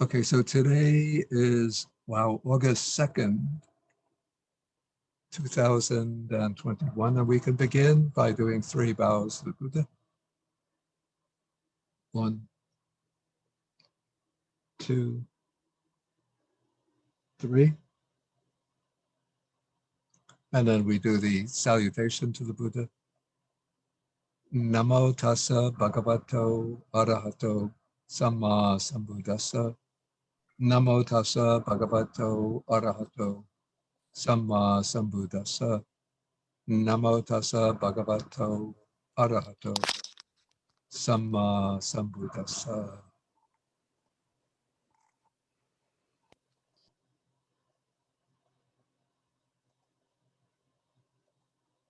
Okay, so today is, wow, August 2nd, 2021, and we can begin by doing 3 bows to the Buddha. 1, 2, 3. And then we do the salutation to the Buddha. Namo tassa bhagavato arahato samma sambuddhassa. Namo tassa bhagavato arahato samma sambuddhassa. Namo tassa bhagavato arahato samma sambuddhassa.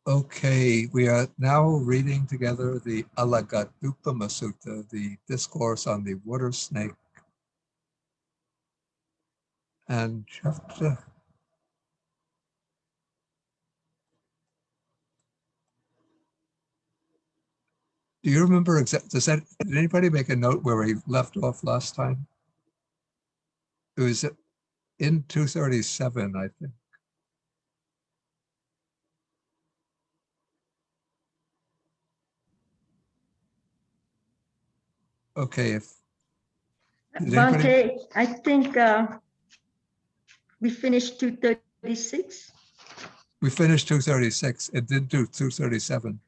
Okay, we are now reading together the Alagadupama Sutta, the discourse on the water snake. And chapter, do you remember did anybody make a note where we left off last time? It was in 237, I think. Okay, Bhante, I think we finished 236. we finished 236. It did do 237.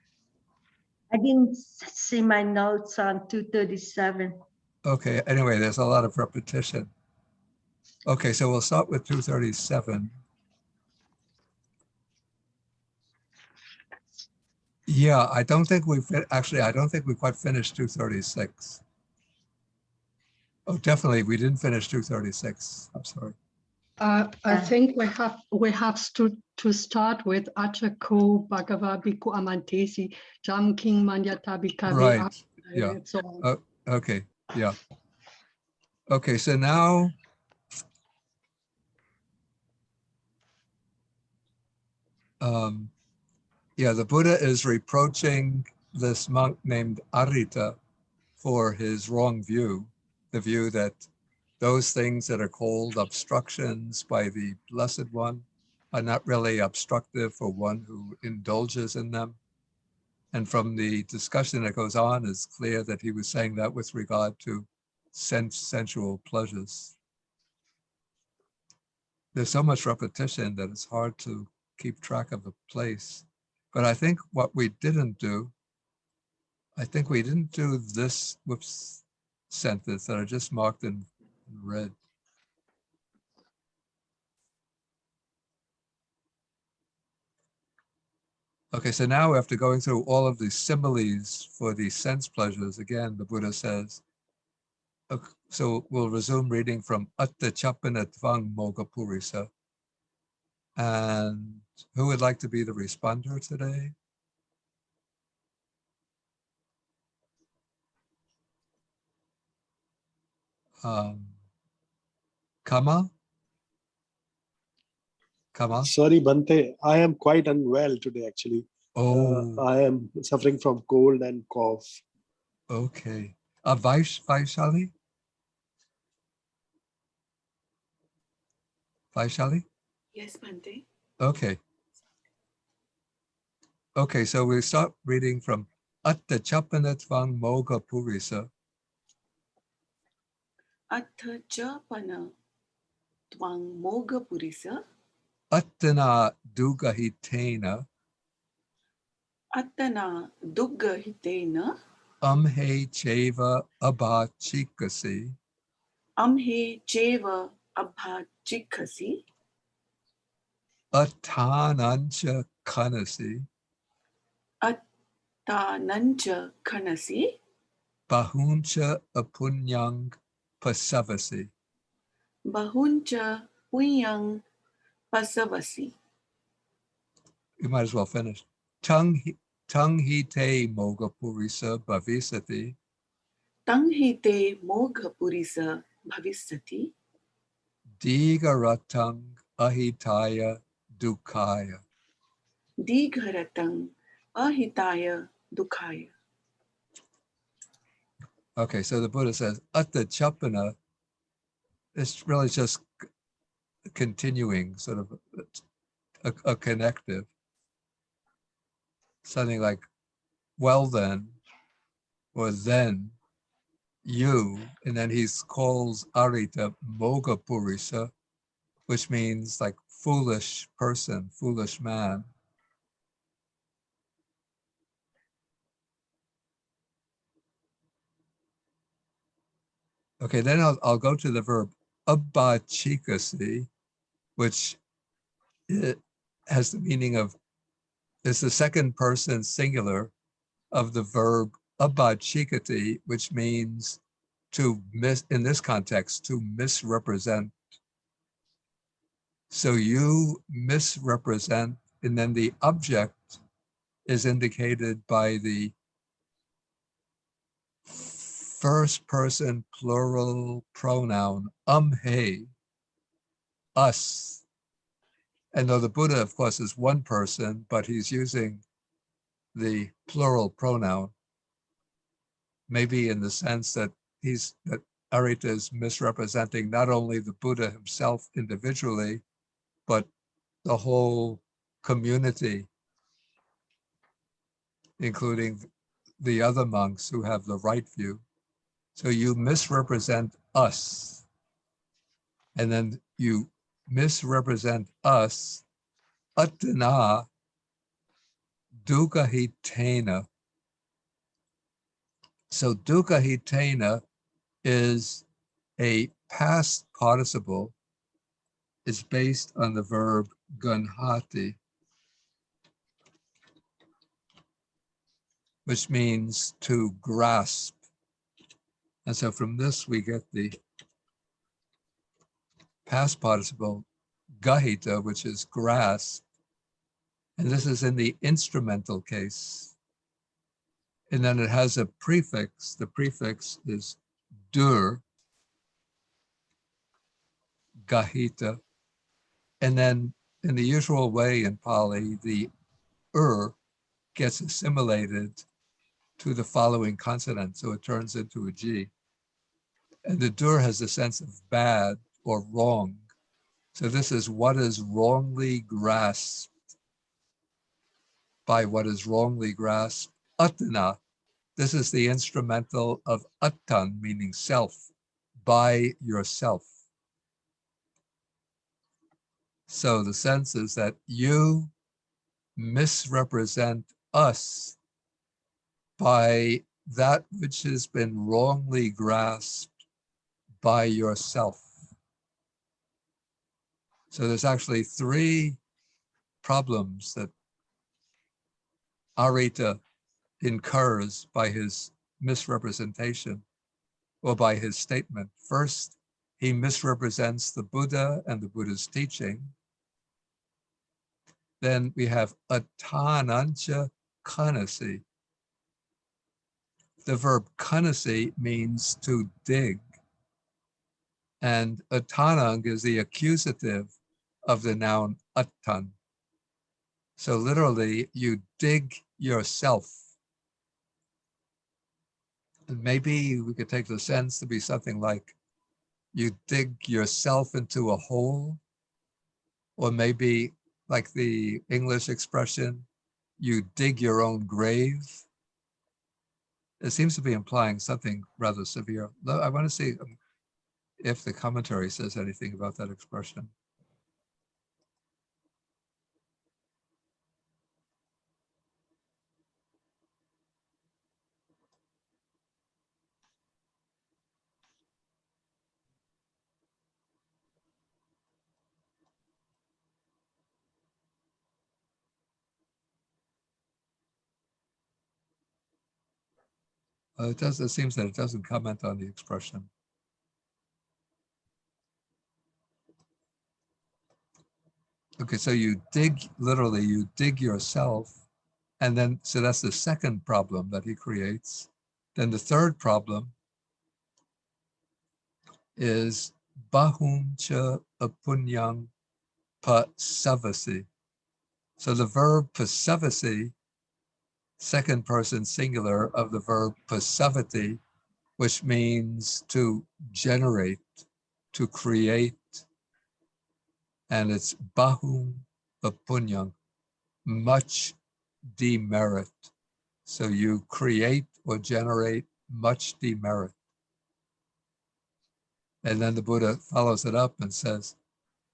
I didn't see my notes on 237. Okay, anyway, there's a lot of repetition. Okay, so we'll start with 237. Yeah, I don't think we quite finished 236. Oh, definitely, we didn't finish 236. I'm sorry. I think we have to start with Achako Bhagava Bhikkhu Amantesi Jam King Manyata Bhikkhave. Right. Yeah. And so on. Okay. Yeah. Okay. So now, yeah, the Buddha is reproaching this monk named Arita for his wrong view, the view that those things that are called obstructions by the Blessed One are not really obstructive for one who indulges in them. And from the discussion that goes on, it's clear that he was saying that with regard to sensual pleasures. There's so much repetition that it's hard to keep track of the place. But I think what we didn't do, this sentence that are just marked in red. Okay, so now after going through all of the similes for the sense pleasures, again, the Buddha says, okay, so we'll resume reading from Atta Chapana Tvang Moga Purisa. And who would like to be the responder today? Kama? Sorry, Bhante, I am quite unwell today, actually. Oh. I am suffering from cold and cough. Okay. Vaishali? Vaishali? Yes, Bhante. Okay. Okay, so we start reading from Atta Chapana Tvang Moga Purisa. Atta Chapana Tvang Moga Purisa. Attana Dugahitena. Attana Dugahitena. Amhe Cheva Abhachikasi. Amhe Cheva Abhachikasi. Attanancha Kanasi. Attanancha Kanasi. Bahuncha Apunyang Pasavasi. Bahuncha Punyang Pasavasi. You might as well finish. Tanghite Moga Purisa Bhavisati. Tanghite Moga Purisa Bhavisati. Digaratang Ahitaya Dukkaya. Digharatang Ahitaya Dukkaya. Okay, so the Buddha says, Atta Chapana it's really just continuing, sort of a connective. Something like, well then, or then, you, and then he calls Arita Moga Purisa, which means like foolish person, foolish man. Okay, then I'll go to the verb abachikasi, which has the meaning of, is the second person singular of the verb abachikati, which means to in this context, to misrepresent. So you misrepresent, and then the object is indicated by the first person plural pronoun, he, us. And though the Buddha, of course, is one person, but he's using the plural pronoun, maybe in the sense that that Arita is misrepresenting not only the Buddha himself individually, but the whole community, including the other monks who have the right view. So you misrepresent us, and then you misrepresent us, atana dukkahitena. So dukkahitena is a past participle. It's based on the verb ganhati, which means to grasp. And so from this, we get the past participle gahita, which is grasp. And this is in the instrumental case. And then it has a prefix. The prefix is dur, gahita. And then in the usual way in Pali, the gets assimilated to the following consonant. So it turns into a G. And the dur has a sense of bad or wrong. So this is what is wrongly grasped. By what is wrongly grasped, atana. This is the instrumental of attan, meaning self, by yourself. So the sense is that you misrepresent us by that which has been wrongly grasped by yourself. So there's actually three problems that Arita incurs by his misrepresentation or by his statement. First, he misrepresents the Buddha and the Buddha's teaching. Then we have atanancha kanasi. The verb kanasi means to dig. And atanang is the accusative of the noun attan. So literally, you dig yourself. And maybe we could take the sense to be something like you dig yourself into a hole, or maybe like the English expression, you dig your own grave. It seems to be implying something rather severe. I want to see if the commentary says anything about that expression. It seems that it doesn't comment on the expression. Okay, so you dig, literally, you dig yourself. And then, so that's the second problem that he creates. Then the third problem is bahumcha apunyang pasavasi. So the verb pasavasi, second person singular of the verb pasavati, which means to generate. to create, and it's bahum punyang, much demerit. So you create or generate much demerit. And then the Buddha follows it up and says,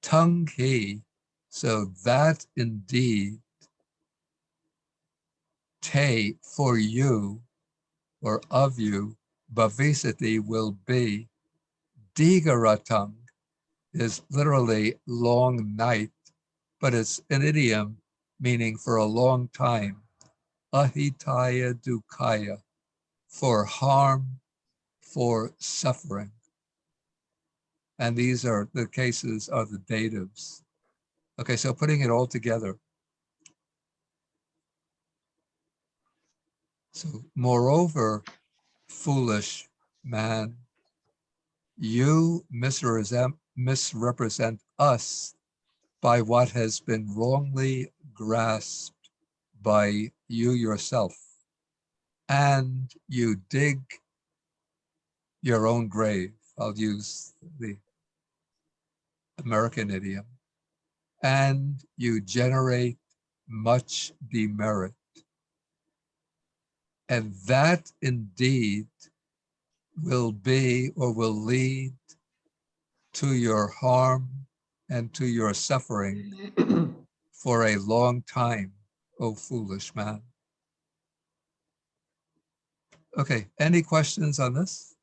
tung he, so that indeed te, for you, or of you, bhavisati will be, digaratang is literally long night, but it's an idiom meaning for a long time. Ahitaya dukkaya, for harm, for suffering. And these are the cases of the datives. Okay, so putting it all together. So, moreover, foolish man, you misrepresent us by what has been wrongly grasped by you yourself, and you dig your own grave. I'll use the American idiom. And you generate much demerit. And that indeed will be or will lead to your harm and to your suffering for a long time, O foolish man. Okay, any questions on this?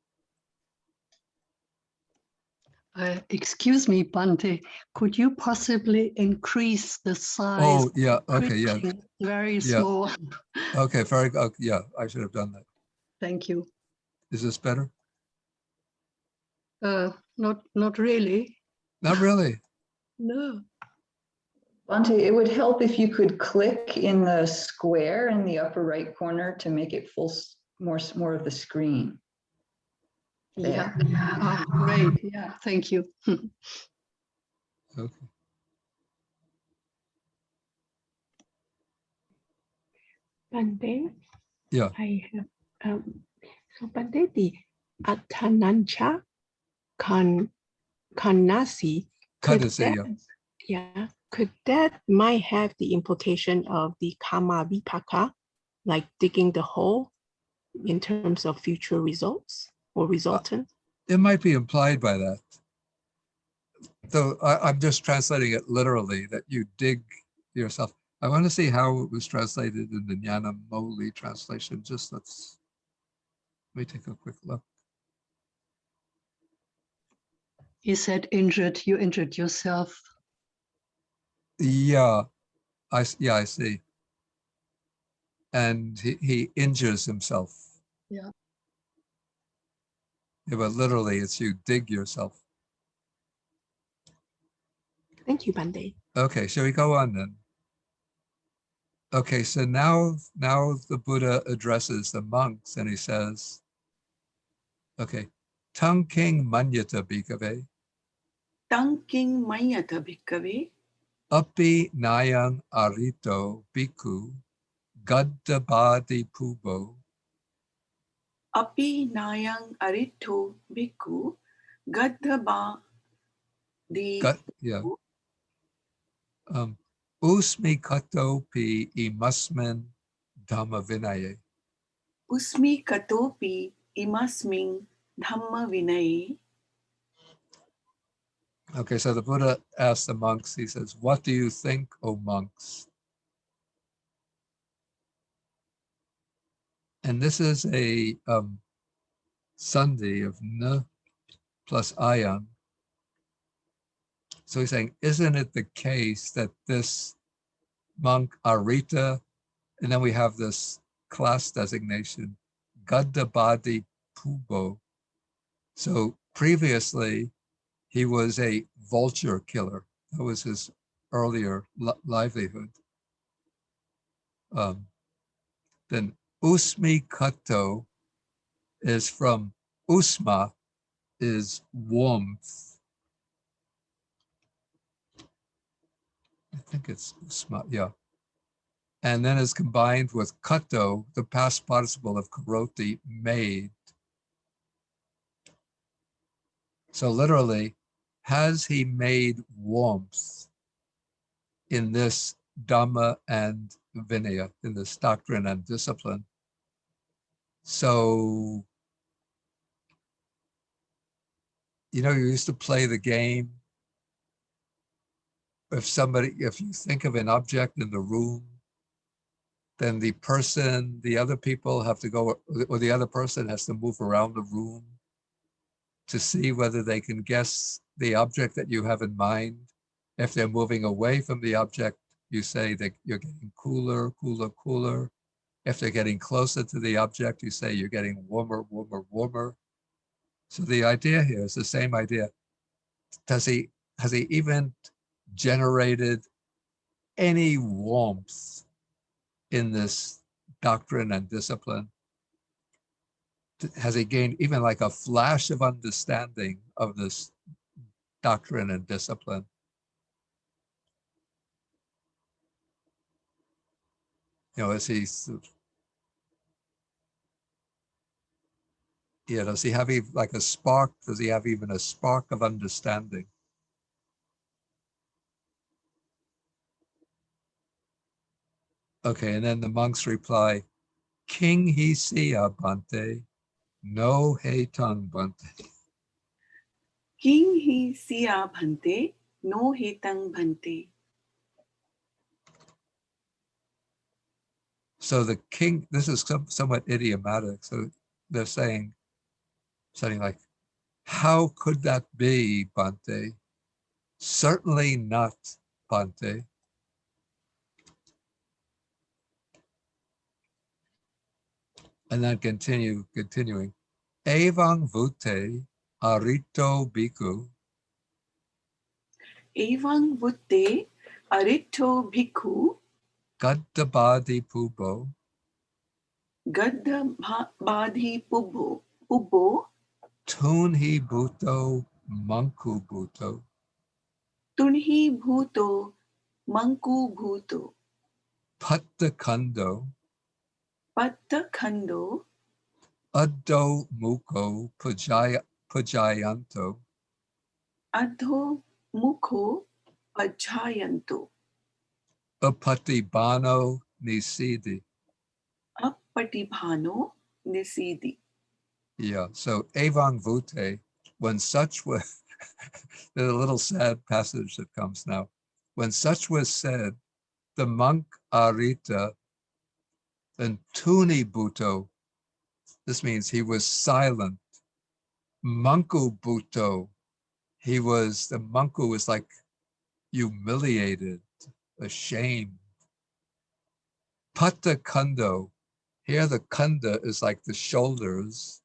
Excuse me, Bante, could you possibly increase the size? Oh, yeah, okay, yeah. Very Yeah. small. Okay, very good. Yeah, I should have done that. Thank you. Is this better? Not really. Not really. No. Bante, it would help if you could click in the square in the upper right corner to make it more of the screen. Yeah. There. Ah, great. Yeah. Thank you. Okay. Bante, Yeah. I have so Bante, the Atanancha Kanasi, could that might have the implication of the Kama Vipaka, like digging the hole in terms of future results or resultant? It might be implied by that. Though I'm just translating it literally, that you dig yourself. I want to see how it was translated in the Jnana Moli translation. Just let me take a quick look. You said you injured yourself. Yeah, I see. And he injures himself. Yeah. Yeah, but literally it's you dig yourself. Thank you, Bante. Okay, shall we go on then? Okay, so now the Buddha addresses the monks and he says, okay, Tang King Manyata Bhikkhave, Tang king mayata bhikkhave, Api Nayang Arito Bhikkhu, Gaddabadi Pubo, api nayang arito bhikkhu, gaddha di Usmi Kato Pi Imasmin Dhamma Vinaye. usmi katopi imasming dhamma vinaye. Okay, so the Buddha asked the monks, he says, what do you think, O monks? And this is a sandhi of n plus ayan. So he's saying, isn't it the case that this monk Arita, and then we have this class designation, Gaddabadi Pubo. So previously, he was a vulture killer. That was his earlier livelihood. Then Usmi Kato is from Usma, is warmth. I think it's Usma, yeah. And then is combined with Kato, the past participle of Karoti, made. So literally, has he made warmth in this Dhamma and Vinaya, in this doctrine and discipline? So, you know, you used to play the game. If you think of an object in the room, then the other people have to go, or the other person has to move around the room to see whether they can guess the object that you have in mind. If they're moving away from the object, you say that you're getting cooler, cooler, cooler. If they're getting closer to the object, you say you're getting warmer, warmer, warmer. So the idea here is the same idea. Has he even generated any warmth in this doctrine and discipline? Has he gained even like a flash of understanding of this doctrine and discipline? You know, does he have like a spark? Does he have even a spark of understanding? Okay, and then the monks reply, King he siya Bhante, no he tang Bhante. King hi siya bhante, no hetang bhante. So the king, this is somewhat idiomatic. So they're saying something like, how could that be, Bhante? Certainly not, Bhante. And then continuing. Evang vute arito bhikkhu. Evang vutte arito bhikkhu Gaddabadi pubo. gadda badhi pubbo Tunhi bhuto manku bhuto. tunhi bhuto manku bhuto Patta kando. patta khando Addo muko pujayanto. adho mukho pajayanto Upatibano nisidi. appatibhano nisidi. Yeah, so Evang Vute, when such was, there's a little sad passage that comes now. When such was said, the monk Arita, then Tuni Bhuto, this means he was silent. Manku Bhuto, the Manku was like humiliated, ashamed. Patta Kando, here the Kanda is like the shoulders,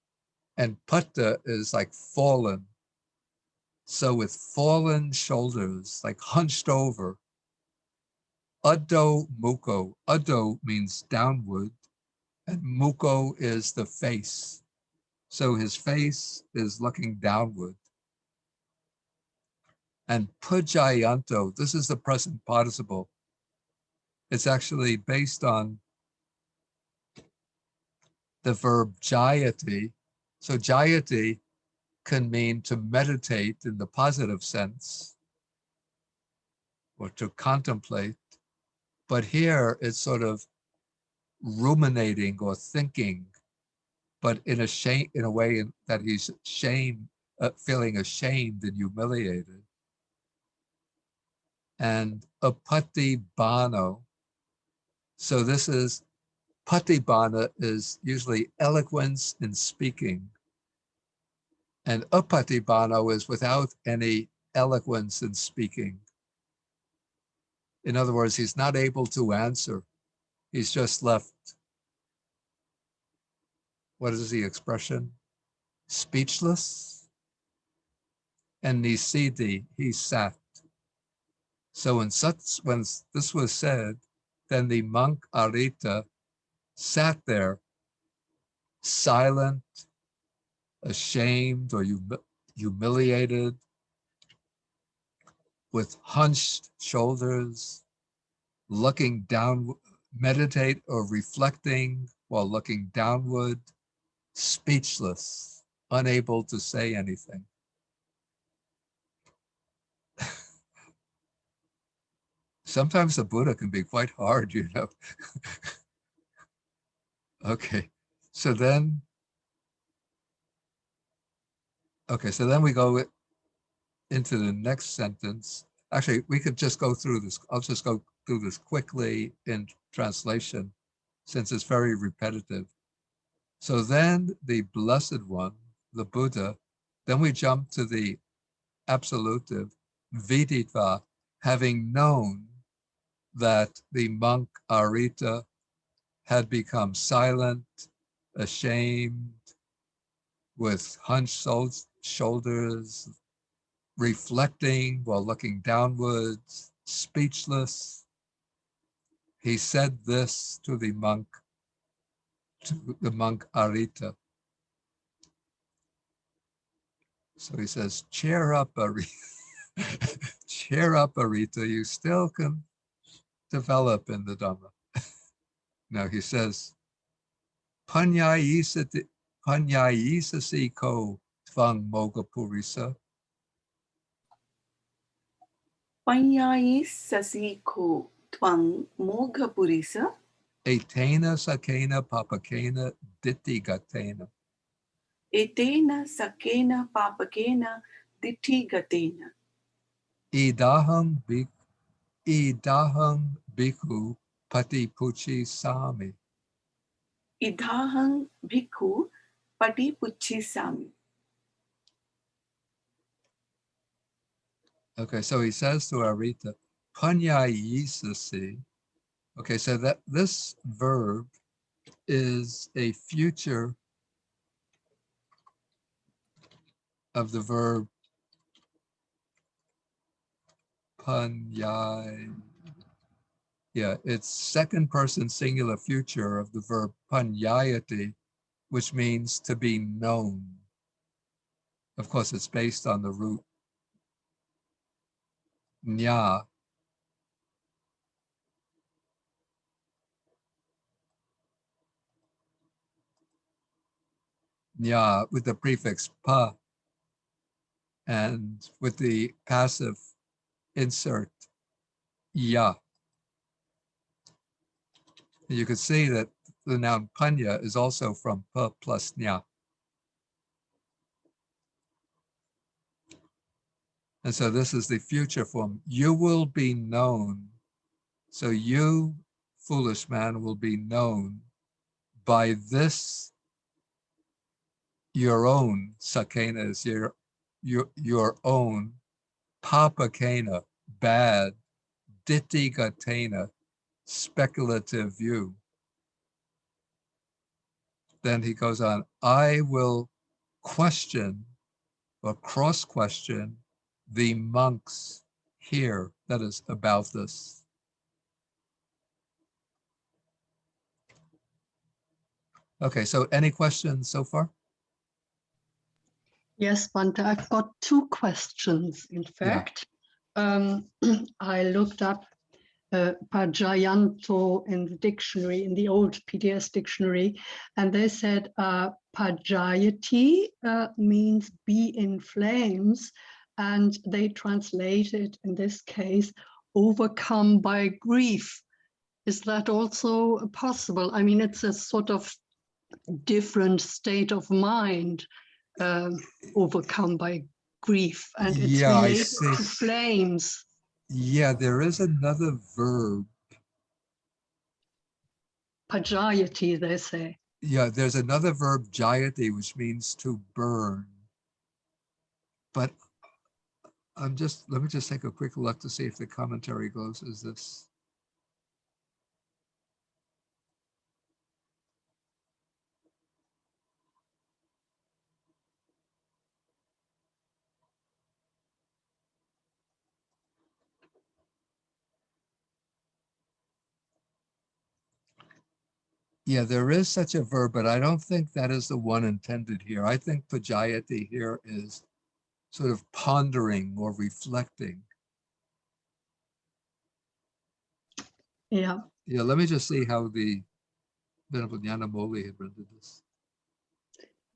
and Patta is like fallen. So with fallen shoulders, like hunched over. Addo Muko. Addo means downward, and Muko is the face. So his face is looking downward. And Pujayanto, this is the present participle. It's actually based on the verb jayati. So jayati can mean to meditate in the positive sense or to contemplate. But here it's sort of ruminating or thinking, but in a way that he's feeling ashamed and humiliated. And apatibhano. So this is, patibhana is usually eloquence in speaking. And apatibhano is without any eloquence in speaking. In other words, he's not able to answer. He's just left, what is the expression? Speechless. And nisidi, he sat. So when this was said, then the monk Arita sat there, silent, ashamed or humiliated, with hunched shoulders, looking down, meditate or reflecting while looking downward, speechless, unable to say anything. Sometimes the Buddha can be quite hard, you know. Okay, so then, we go into the next sentence. Actually, we could just go through this. I'll just go through this quickly in translation, since it's very repetitive. So then the Blessed One, the Buddha, then we jump to the absolutive, viditva, having known that the monk Arita had become silent, ashamed, with hunched shoulders, reflecting while looking downwards, speechless. He said this to the monk Arita. So he says, cheer up, Arita. Cheer up, Arita. You still can develop in the Dhamma. Now he says, Panyayisasi ko tvang moga purisa. Panyayisasi ko tvang moga purisa. Etena sakena papakena ditti gatena. Etena sakena papakena ditti gatena. Idaham bhikkhu pati puchi sami. Idahang bhikkhu pati puchi sami. Okay, so he says to Arita, Panyayisasi. Okay, so that this verb is a future of the verb panyai. Yeah, it's second person singular future of the verb panyayati, which means to be known. Of course, it's based on the root nya. Nya with the prefix pa and with the passive insert ya. You can see that the noun panya is also from pa plus nya. And so this is the future form. You will be known. So you, foolish man, will be known by this, your own, sakena is your own, papakena, bad, dittigatena, speculative view. Then he goes on, I will question or cross-question the monks here, that is about this. Okay, so any questions so far? Yes, Bhante, I've got two questions, in fact. I looked up Pajayanto in the dictionary, in the old PDS dictionary, and they said Pajayati means be in flames, and they translated in this case overcome by grief. Is that also possible? I mean, it's a sort of different state of mind, overcome by grief, and it's related to flames. Yeah, there is another verb. Pajayati, they say. Yeah, there's another verb, jayati, which means to burn. But let me just take a quick look to see if the commentary goes as this. Yeah, there is such a verb, but I don't think that is the one intended here. I think pajayati here is sort of pondering or reflecting. Yeah. Yeah, let me just see how the Venerable Nyanamoli had rendered this.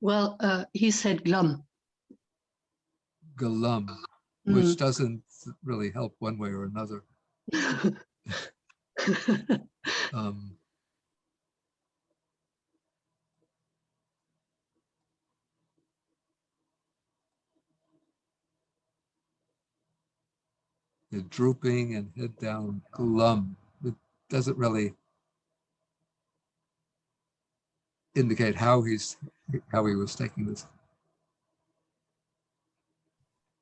Well, he said glum. Galum, which doesn't really help one way or another. Um, the drooping and head down, glum. It doesn't really indicate how he was taking this.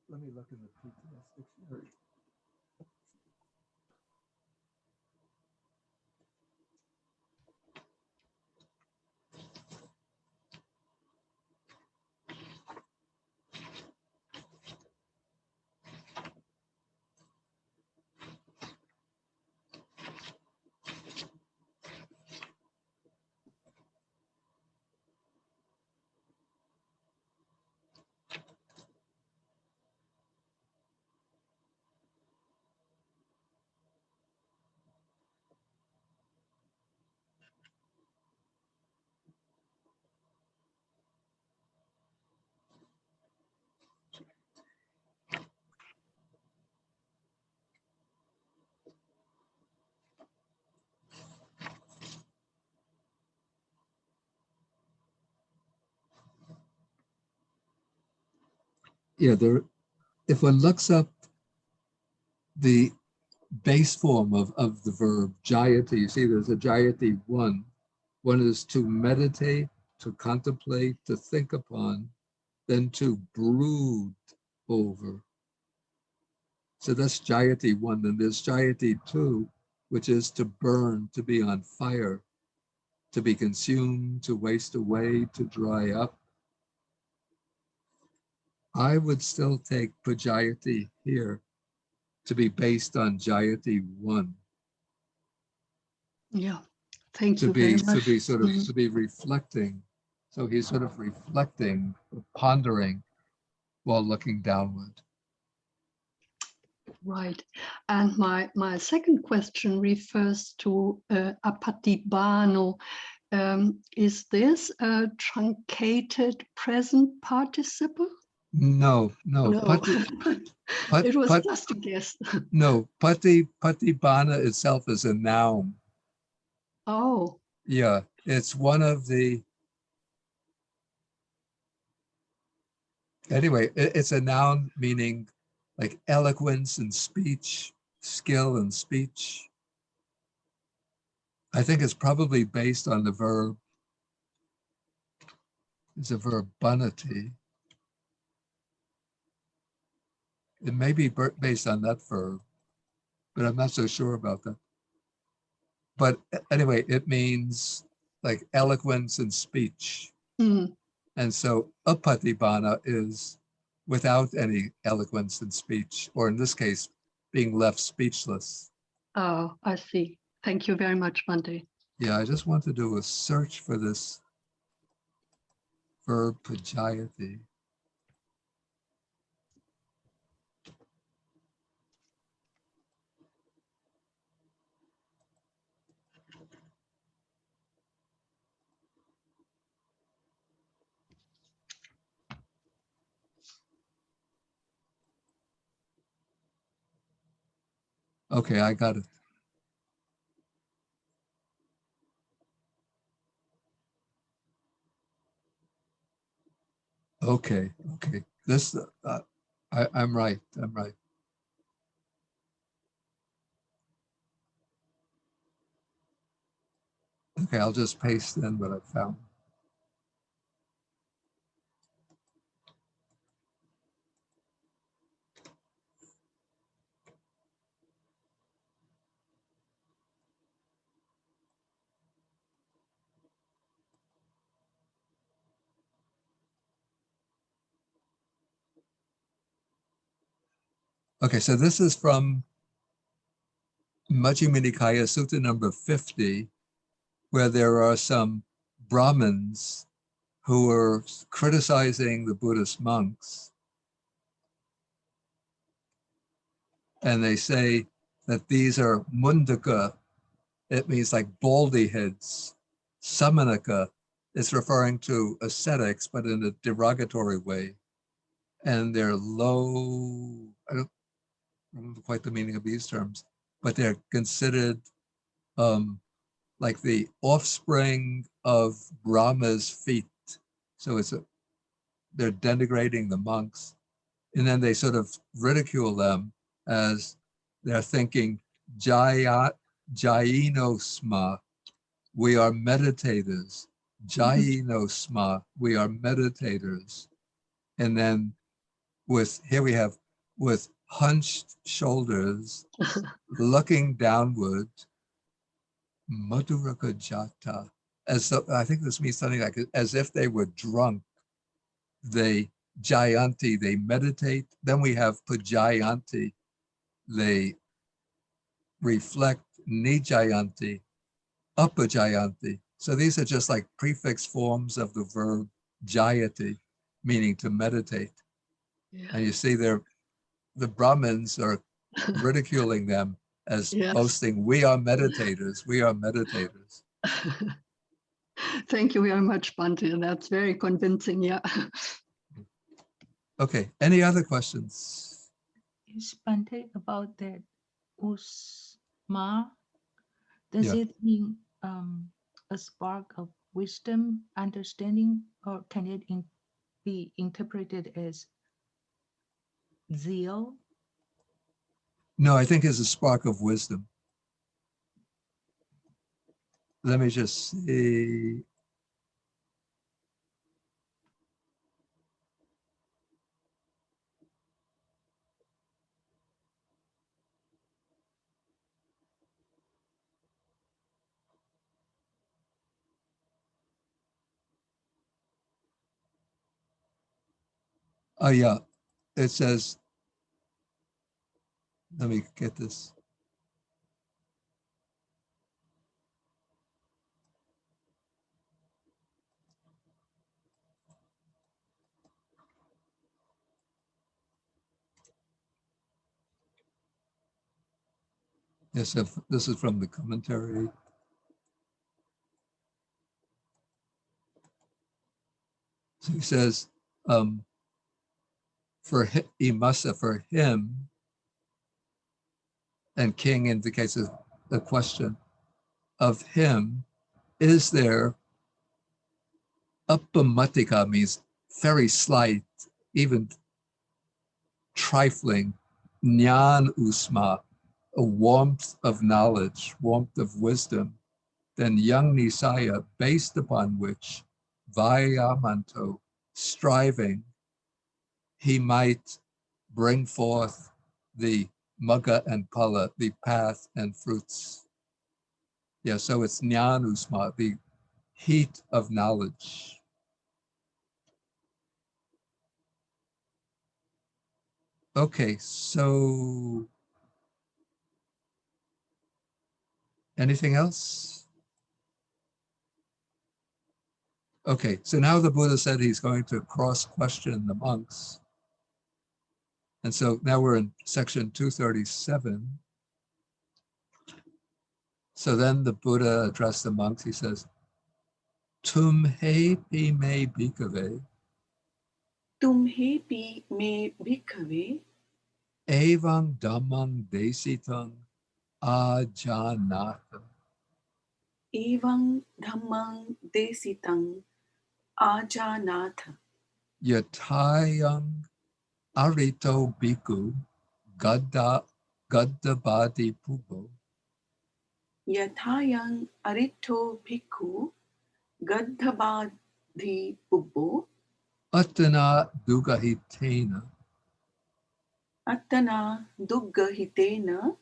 Let me look in the PTS dictionary. Yeah, if one looks up the base form of the verb jayati, you see there's a jayati one. One is to meditate, to contemplate, to think upon, then to brood over. So that's jayati one. Then there's jayati two, which is to burn, to be on fire, to be consumed, to waste away, to dry up. I would still take Pujayati here to be based on Jayati 1. Yeah, thank you very much. To be reflecting. So he's sort of reflecting, pondering while looking downward. Right. And my second question refers to apatibano. Is this a truncated present participle? No. It was just a guess. No, patibana itself is a noun. Oh. Yeah, it's one of the, anyway, it's a noun meaning like eloquence and speech, skill and speech. I think it's probably based on the verb. It's a verb banati. It may be based on that verb, but I'm not so sure about that. But anyway, it means like eloquence and speech. Mm. And so apatibana is without any eloquence and speech, or in this case, being left speechless. Oh, I see. Thank you very much, Bhante. Yeah, I just want to do a search for this verb pujayati. Okay, I got it. Okay. This, I'm right. Okay, I'll just paste in what I found. Okay, so this is from Majjhima Nikaya Sutta number 50, where there are some Brahmins who are criticizing the Buddhist monks. And they say that these are mundaka. It means like baldy heads. Samanaka is referring to ascetics, but in a derogatory way. And they're low, I don't remember quite the meaning of these terms, but they're considered like the offspring of Brahma's feet. So they're denigrating the monks. And then they sort of ridicule them as they're thinking, Jainosma, we are meditators. Jainosma, we are meditators. And then here we have with hunched shoulders, looking downward, Madhuraka Jata, I think this means something like as if they were drunk. They Jayanti, they meditate. Then we have Pujayanti, they reflect. Nijayanti, Upajayanti. So these are just like prefix forms of the verb jayati, meaning to meditate. Yeah. And you see the Brahmins are ridiculing them as Yes. boasting, we are meditators, we are meditators. Thank you very much, Bhante. That's very convincing. Yeah. Okay, any other questions? Is Bhante about that Usma? Does Yeah. it mean a spark of wisdom, understanding, or can it be interpreted as zeal? No, I think it's a spark of wisdom. Let me just see. Oh yeah, it says, let me get this. Yes, if this is from the commentary. So he says, for Imasa, for him, and king indicates a question of him, is there, Upamatika means very slight, even trifling, Nyan Usma, a warmth of knowledge, warmth of wisdom, then young Nisaya, based upon which Vayamanto, striving, he might bring forth the Magga and Pala, the path and fruits. Yeah, so it's Jnanusma, the heat of knowledge. Okay, so anything else? Okay, so now the Buddha said he's going to cross-question the monks. And so now we're in section 237. So then the Buddha addressed the monks. He says, Tum he pi me bhikkhave, Tumhe pi me bhikkhave, evang dhammang desitang ajanata. evam dhammang desitang ajanatha. Yatayang arito bhikkhu gaddabadi pubo. Yathayang aritto bhikkhu gaddhabadhi pubbo Attana dugahitena attana duggahitena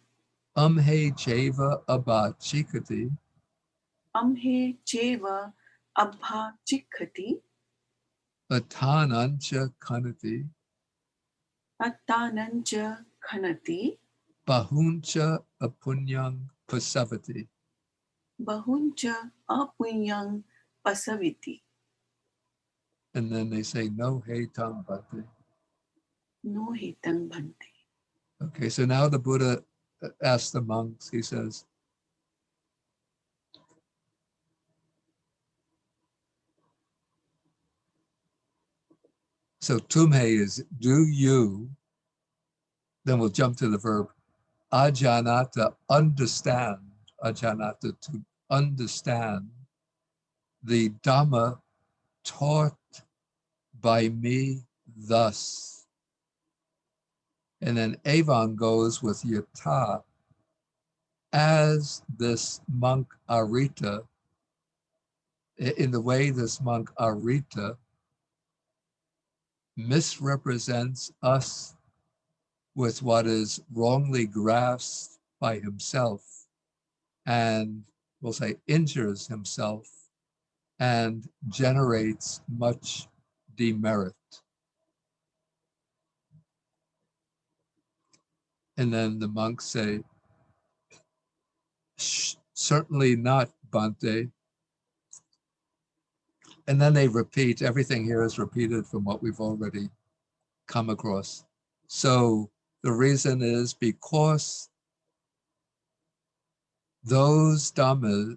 amhe cheva abhachikati amhe cheva abha chikhati atanancha kanati attanancha khanati bahuncha apunyang pasavati. bahuncha apunyang pasaviti. And then they say, no hetang bhante. No hitang bhante. Okay, so now the Buddha asks the monks, he says, so tumhe is do you, then we'll jump to the verb ajanata, understand, ajanata, to understand the Dhamma taught by me thus. And then Avon goes with yata, as this monk Arita, in the way this monk Arita misrepresents us with what is wrongly grasped by himself, and we'll say injures himself and generates much demerit. And then the monks say, certainly not, Bhante. And then they repeat, everything here is repeated from what we've already come across. So the reason is because those dhammas,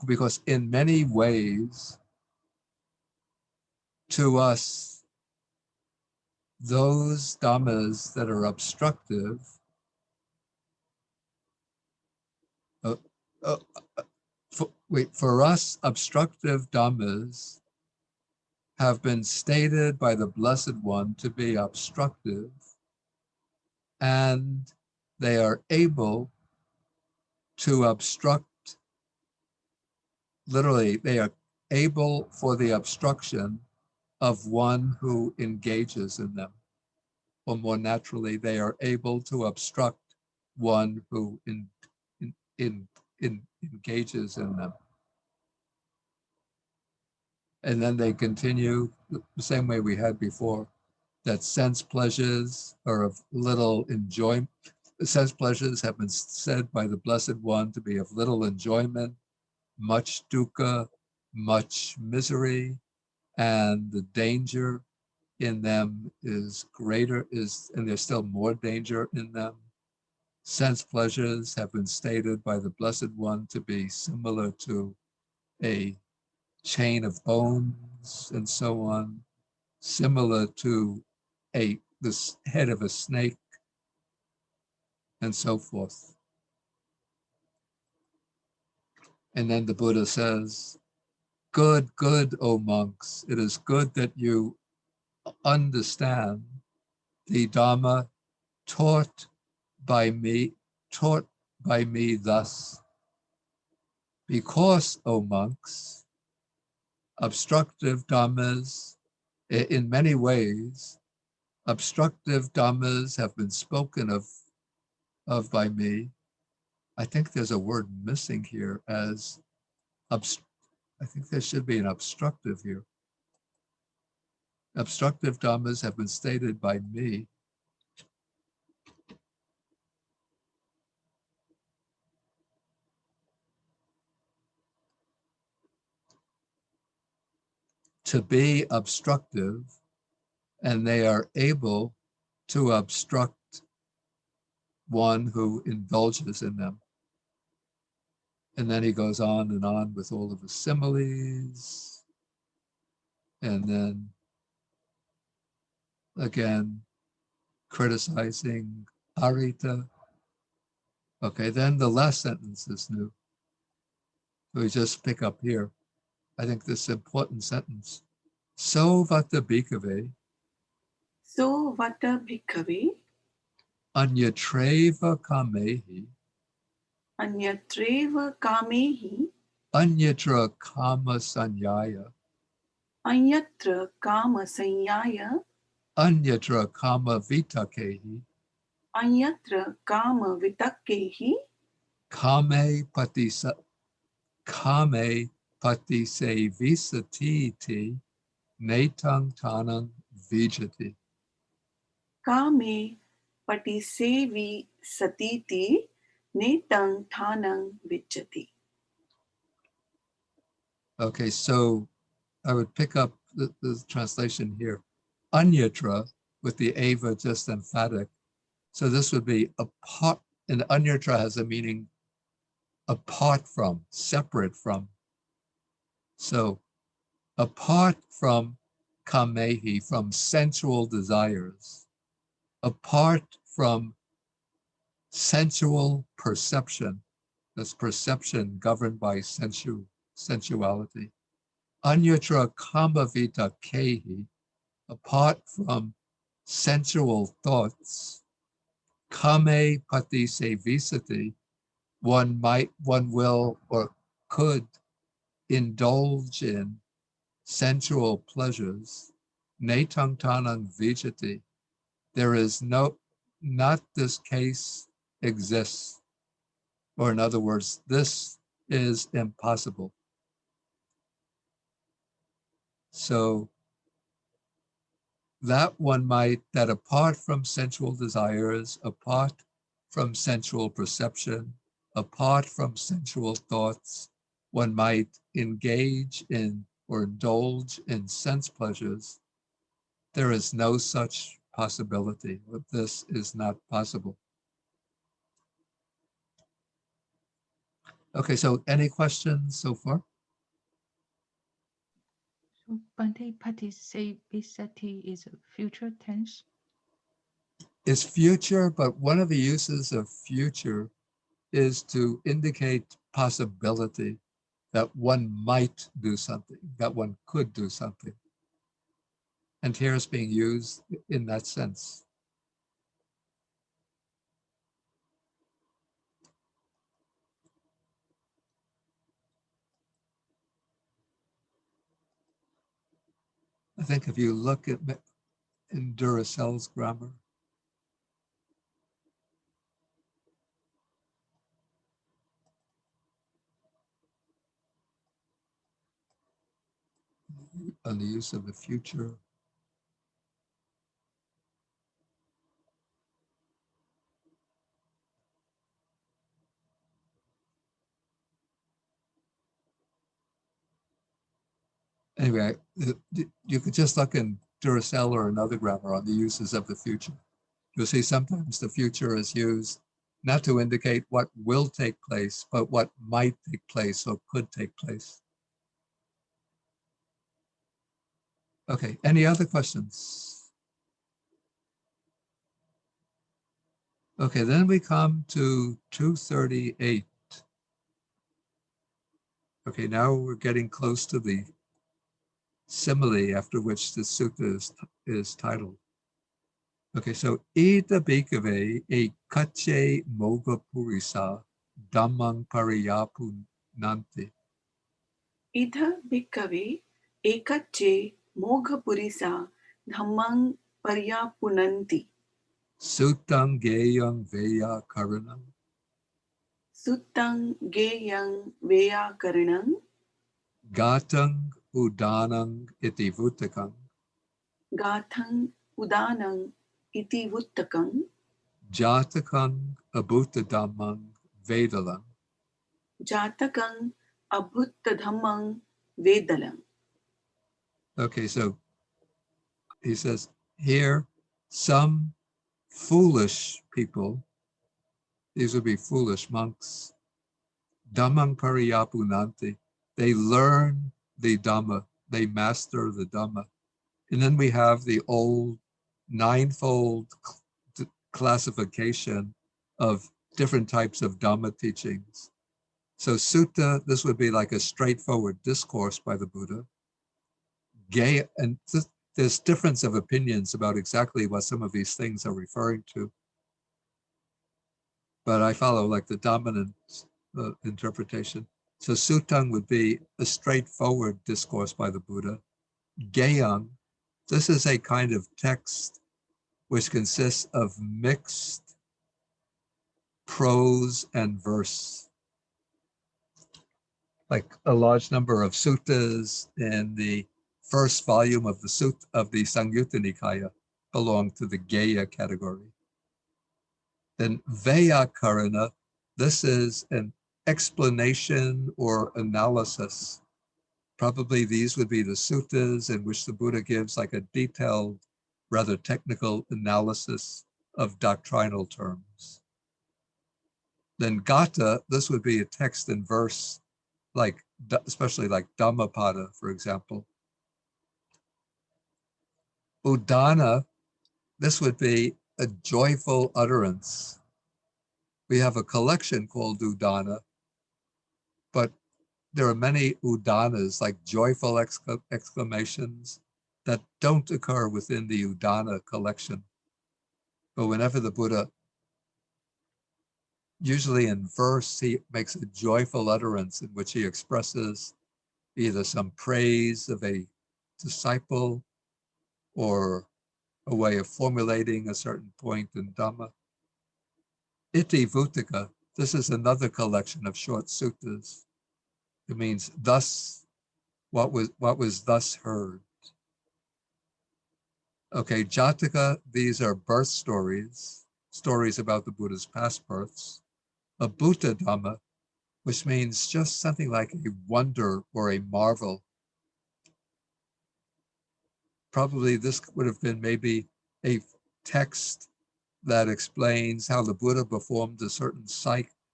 because in many ways, to us, those dhammas that are obstructive, for us, obstructive dhammas have been stated by the Blessed One to be obstructive, and they are able to obstruct, literally, they are able for the obstruction of one who engages in them. Or more naturally, they are able to obstruct one who engages in them. And then they continue the same way we had before, that sense pleasures are of little enjoyment. Sense pleasures have been said by the Blessed One to be of little enjoyment, much dukkha, much misery, and the danger in them is greater, and there's still more danger in them. Sense pleasures have been stated by the Blessed One to be similar to a chain of bones and so on, similar to the head of a snake, and so forth. And then the Buddha says, good, good, O monks, it is good that you understand the Dhamma taught by me thus. Because, O monks, obstructive dhammas, in many ways, obstructive dhammas have been spoken of by me. I think there's a word missing here as, I think there should be an obstructive here. Obstructive dhammas have been stated by me. To be obstructive, and they are able to obstruct one who indulges in them. And then he goes on and on with all of the similes. And then again, criticizing Arita. Okay, then the last sentence is new. So we just pick up here. I think this important sentence. So vata bhikkhave. So vata bhikkhave. Anyatreva kamehi. Anyatreva kamehi. Anyatra kama sanyaya. Anyatra kama sanyaya. Anyatra kama vitakehi. Anyatra kama vitakkehi. Kame patisevisatiti netang tanang vijati. Kame patisevi satiti netang thanang vichati. Okay, so I would pick up the translation here. Anyatra with the ava just emphatic. So this would be apart, and anyatra has a meaning apart from, separate from. So apart from kamehi, from sensual desires, apart from sensual perception, this perception governed by sensuality. Anyatra kamavita kehi, apart from sensual thoughts, kame pati sevisati, one will or could indulge in sensual pleasures. Netang tanang vijati, there is not this case exists. Or in other words, this is impossible. So that apart from sensual desires, apart from sensual perception, apart from sensual thoughts, one might engage in or indulge in sense pleasures. There is no such possibility. This is not possible. Okay, so any questions so far? So Bhante, patissevisati is a future tense. It's future, but one of the uses of future is to indicate possibility, that one might do something, that one could do something. And here it's being used in that sense. I think if you look at in Duracell's grammar, on the use of the future, anyway, you could just look in Duracell or another grammar on the uses of the future. You'll see sometimes the future is used not to indicate what will take place, but what might take place or could take place. Okay, any other questions? Okay, then we come to 238. Okay, now we're getting close to the simile after which the sutta is titled. Okay, so ita bhikkhave e kache moga purisa dhammang pariyapunanti. Ita bhikkave ekacche mogha purisa dhammang paryapunanti. Suttam geyang veya karanam. Suttam geyang veya karanam. Gatang udanang iti vutakam. Gathang udanang iti vuttakam. Jatakang abhuta dhammang vedalam. Jatakang abhutta dhammang vedalam. Okay, so he says here, some foolish people, these would be foolish monks, dhammang pariyapunanti, they learn the Dhamma, they master the Dhamma. And then we have the old ninefold classification of different types of Dhamma teachings. So sutta, this would be like a straightforward discourse by the Buddha. And there's difference of opinions about exactly what some of these things are referring to. But I follow like the dominant interpretation. So sutang would be a straightforward discourse by the Buddha. Geyang, this is a kind of text which consists of mixed prose and verse. Like a large number of suttas in the first volume of the Samyutta Nikaya belong to the Geya category. Then Vyakarana, this is an explanation or analysis. Probably these would be the suttas in which the Buddha gives like a detailed, rather technical analysis of doctrinal terms. Then Gata, this would be a text and verse, like especially like Dhammapada, for example. Udana, this would be a joyful utterance. We have a collection called Udana, but there are many Udanas, like joyful exclamations, that don't occur within the Udana collection. But whenever the Buddha, usually in verse, he makes a joyful utterance in which he expresses either some praise of a disciple or a way of formulating a certain point in Dhamma. Iti Vuttika, this is another collection of short suttas. It means thus, what was thus heard. Okay, Jataka, these are birth stories, stories about the Buddha's past births. A Bhuta Dhamma, which means just something like a wonder or a marvel. Probably this would have been maybe a text that explains how the Buddha performed a certain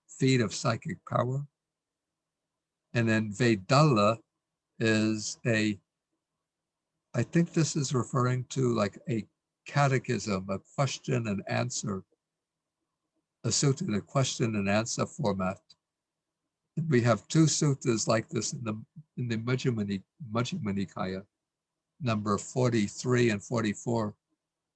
feat of psychic power. And then Vedalla is I think this is referring to like a catechism, a question and answer, a sutta in a question and answer format. And we have two suttas like this in the Majjhima Nikaya, number 43 and 44.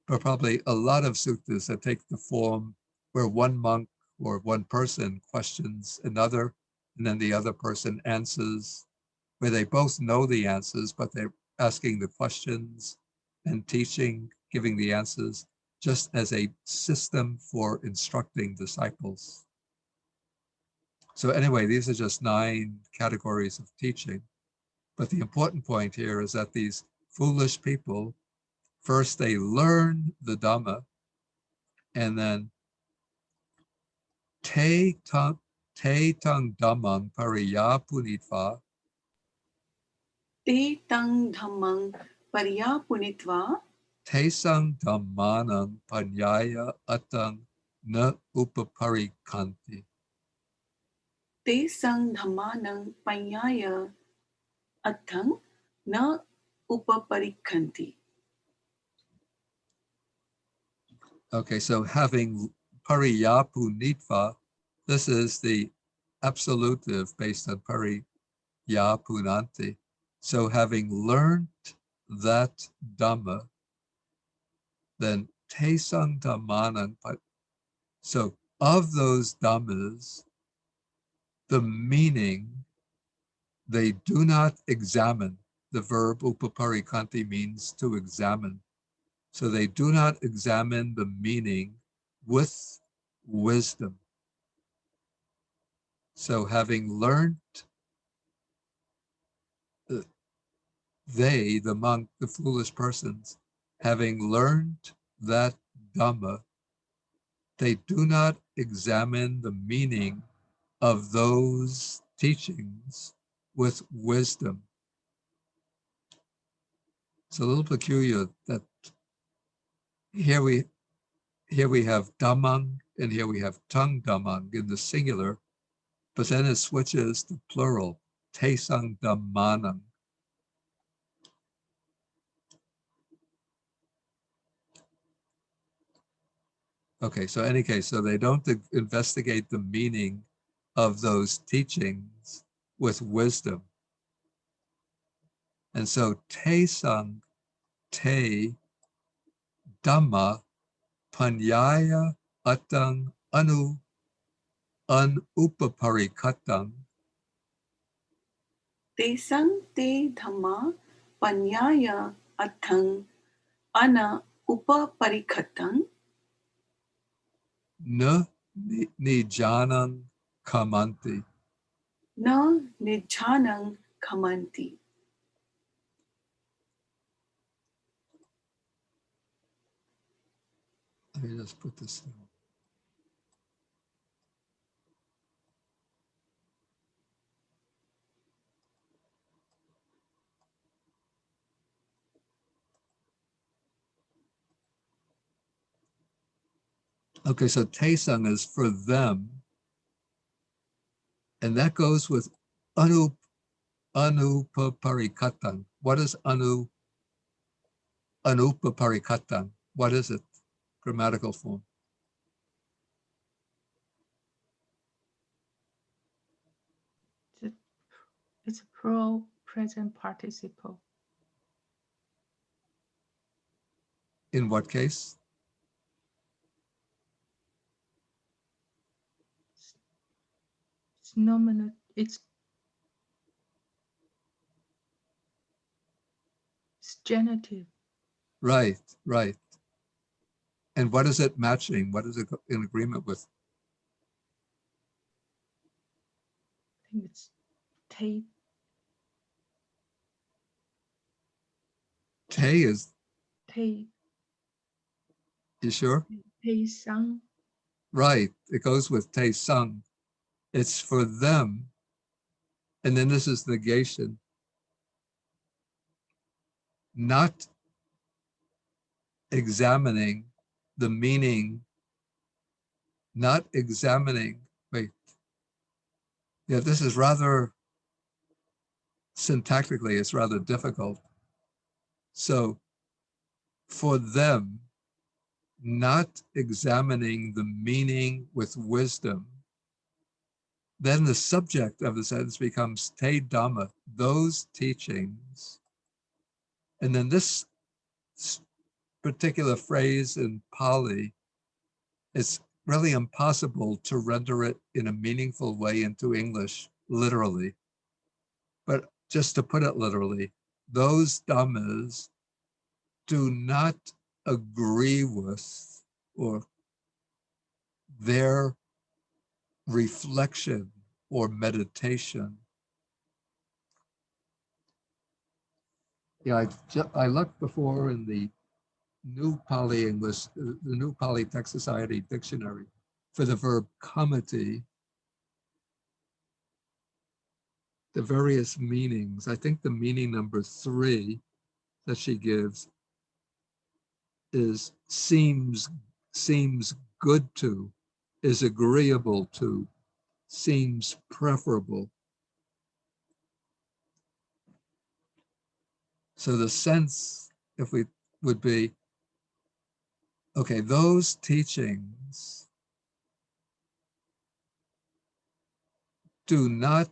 But probably a lot of suttas that take the form where one monk or one person questions another, and then the other person answers, where they both know the answers, but they're asking the questions and teaching, giving the answers, just as a system for instructing disciples. So anyway, these are just 9 categories of teaching. But the important point here is that these foolish people, first they learn the Dhamma, and then te tang dhammang pariyapunitva, Te tang dhammang paryapunitva te sang dhammanang panyaya atang na upaparikanti. te sang dhammanang panyaya athang na upaparikhanti. Okay, so having pariyapunitva, this is the absolutive based on pariyapunanti. So having learned that Dhamma, then te sang dhammanang. So of those Dhammas, the meaning, they do not examine. The verb upaparikanti means to examine. So they do not examine the meaning with wisdom. So having learned, they, the monk, the foolish persons, having learned that Dhamma, they do not examine the meaning of those teachings with wisdom. It's a little peculiar that here we have dhammang and here we have tung dhammang in the singular, but then it switches to plural, te sang dhammanang. Okay, so in any case, so they don't investigate the meaning of those teachings with wisdom. And so te sang, te dhamma panyaya atang upaparikatang. Te sang te dhamma panyaya athang ana upaparikhatang Na nijanang kamanti. na nijhanang khamanti. Let me just put this down. Okay, so Taesung is for them, and that goes with anupaparikatang. What is anupaparikatang? What is it? Grammatical form. It's plural present participle. In what case? It's nominal. It's genitive. Right, right. And what is it matching? What is it in agreement with? I think it's take. Te is, Take. you sure? Take sang. Right, it goes with te sung. It's for them. And then this is negation. Not examining the meaning, not examining, wait. Yeah, this is rather, syntactically, it's rather difficult. So for them, not examining the meaning with wisdom, then the subject of the sentence becomes te dhamma, those teachings. And then this particular phrase in Pali, it's really impossible to render it in a meaningful way into English, literally. But just to put it literally, those dhammas do not agree with or their reflection or meditation. Yeah, I looked before in the New Pali English, the New Pali Text Society Dictionary for the verb kamati, the various meanings. I think the meaning number 3 that she gives is seems good to, is agreeable to, seems preferable. So the sense, if we would be, okay, those teachings do not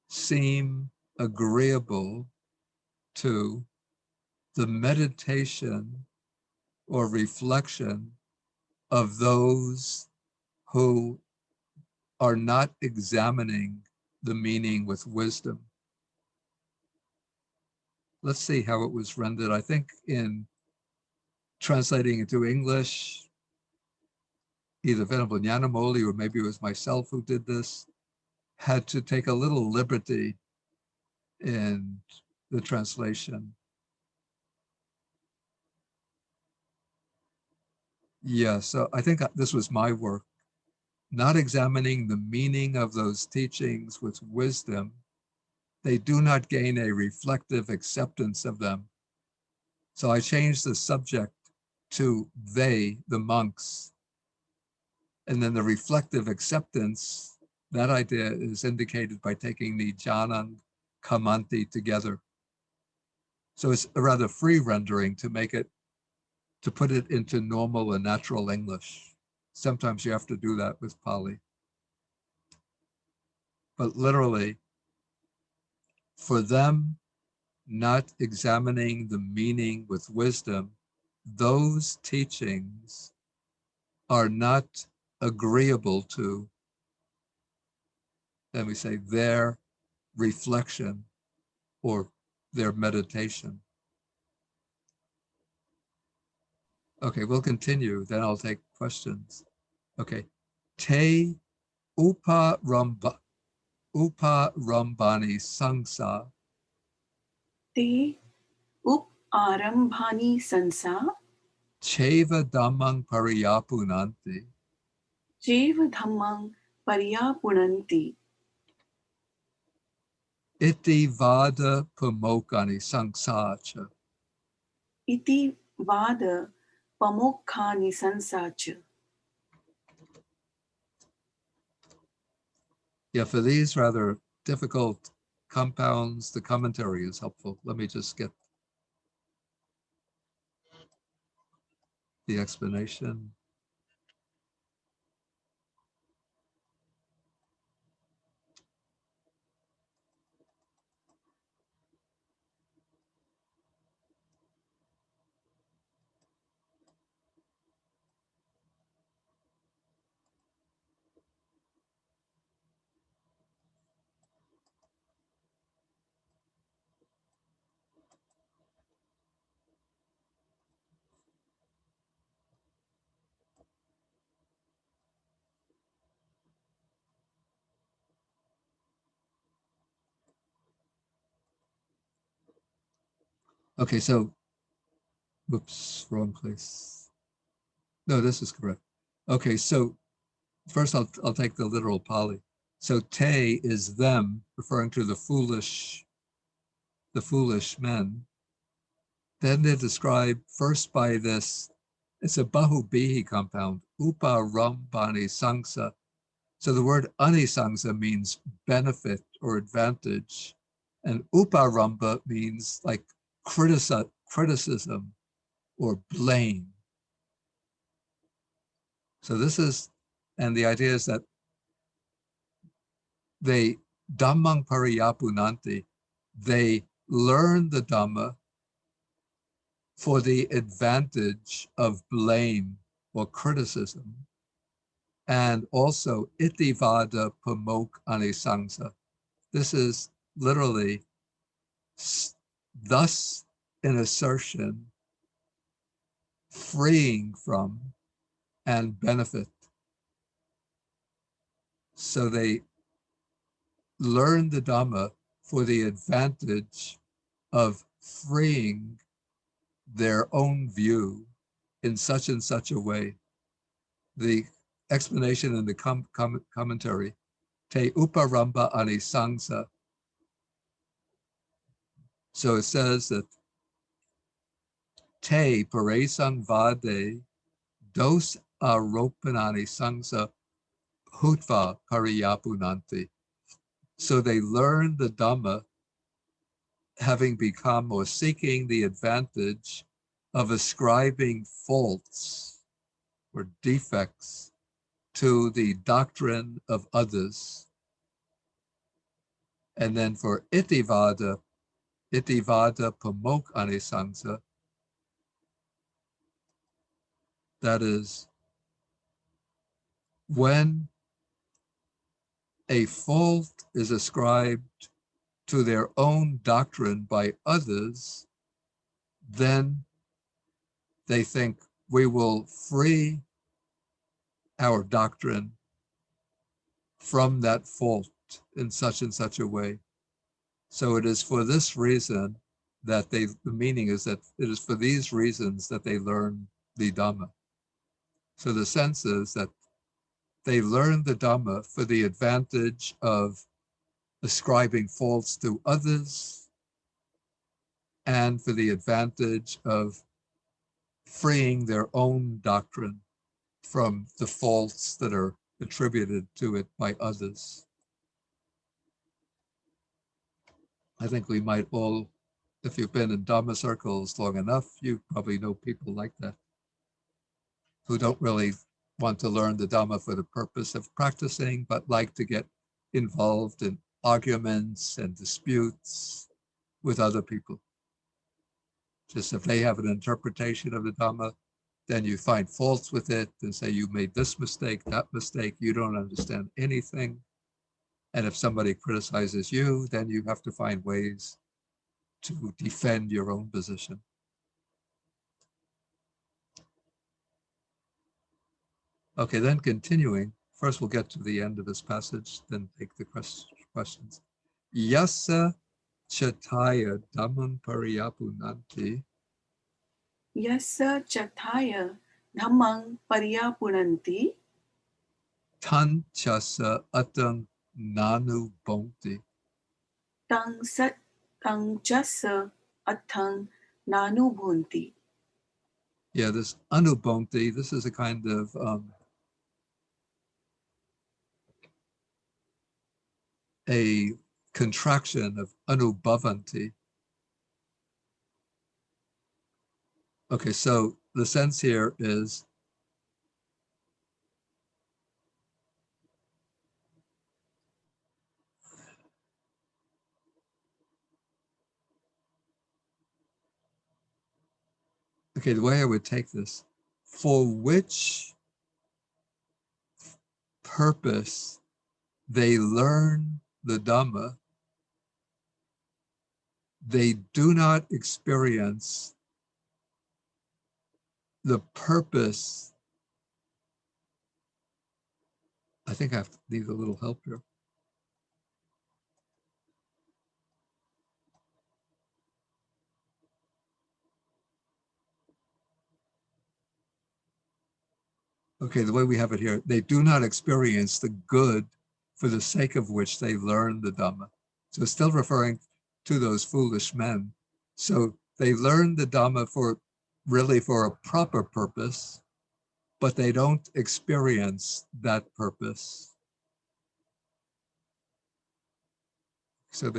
seem agreeable to the meditation or reflection of those who are not examining the meaning with wisdom. Let's see how it was rendered. I think in translating into English, either Venerable Nyanamoli or maybe it was myself who did this, had to take a little liberty in the translation. Yeah, so I think this was my work, not examining the meaning of those teachings with wisdom. They do not gain a reflective acceptance of them. So I changed the subject to they, the monks. And then the reflective acceptance, that idea is indicated by taking the Janang, Kamanti together. So it's a rather free rendering to make it, to put it into normal and natural English. Sometimes you have to do that with Pali. But literally, for them not examining the meaning with wisdom, those teachings are not agreeable to, then we say, their reflection or their meditation. Okay, we'll continue, then I'll take questions. Okay, te uparambani sangsa Te up arambhani sansa cheva dhammang pariyapunanti jeva dhammang paryapunanti iti vada pamokani sangsacha. iti vada pamokhani sansacha. Yeah, for these rather difficult compounds, the commentary is helpful. Let me just get the explanation. Okay, so, whoops, wrong place. No, this is correct. Okay, so first I'll take the literal Pali. So te is them, referring to the foolish men. Then they're described first by this, it's a Bahubihi compound, upa rambani sangsa. So the word anisangsa means benefit or advantage. And uparamba means like criticism or blame. So this is, and the idea is that they, Dhammang pariyapunanti, they learn the Dhamma for the advantage of blame or criticism. And also itivada pamok anisangsa. This is literally thus an assertion, freeing from and benefit. So they learn the Dhamma for the advantage of freeing their own view in such and such a way. The explanation in the commentary, te uparamba anisangsa. So it says that te paresang vade dos aropanani sangsa hutva pariyapunanti. So they learn the Dhamma having become or seeking the advantage of ascribing faults or defects to the doctrine of others. And then for itivada pamok anisangsa, that is, when a fault is ascribed to their own doctrine by others, then they think we will free our doctrine from that fault in such and such a way. So it is for this reason that the meaning is that it is for these reasons that they learn the Dhamma. So the sense is that they learn the Dhamma for the advantage of ascribing faults to others and for the advantage of freeing their own doctrine from the faults that are attributed to it by others. I think we might all, if you've been in Dhamma circles long enough, you probably know people like that, who don't really want to learn the Dhamma for the purpose of practicing, but like to get involved in arguments and disputes with other people. Just if they have an interpretation of the Dhamma, then you find faults with it and say, you made this mistake, that mistake, you don't understand anything. And if somebody criticizes you, then you have to find ways to defend your own position. Okay, then continuing, first we'll get to the end of this passage, then take the questions. Yasa chataya dhammam pariyapunanti. Yasa chathaya dhammang pariyapunanti. Tan chasa atang nanu bhakti. Tang sat tang jasa athang nanu bhunti. Yeah, this anubhakti, this is a kind of a contraction of anubhavanti. Okay, so the sense here is okay, the way I would take this, for which purpose they learn the Dhamma, they do not experience the purpose. I think I need a little help here. Okay, the way we have it here, they do not experience the good for the sake of which they learn the Dhamma. So it's still referring to those foolish men. So they learn the Dhamma really for a proper purpose, but they don't experience that purpose. So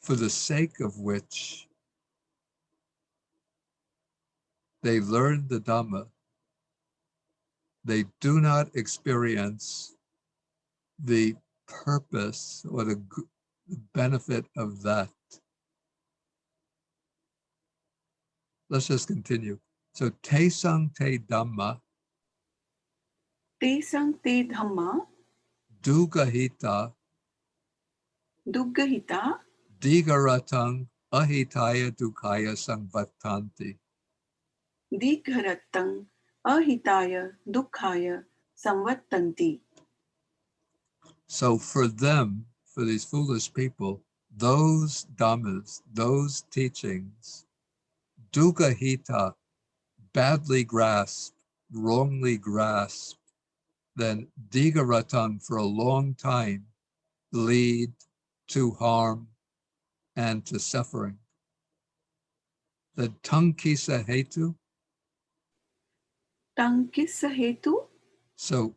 for the sake of which they learn the Dhamma, they do not experience the purpose or the benefit of that. Let's just continue. So te sang te Dhamma Te sang te dhamma dugahita duggahita digaratang ahitaya dukaya sangvatanti. digharatang ahitaya dukkhaya samvattanti. So for them, for these foolish people, those dhammas, those teachings, dugahita, badly grasped, wrongly grasped, then digaratang for a long time lead to harm and to suffering. The tankisa hetu, Tankisa hetu. so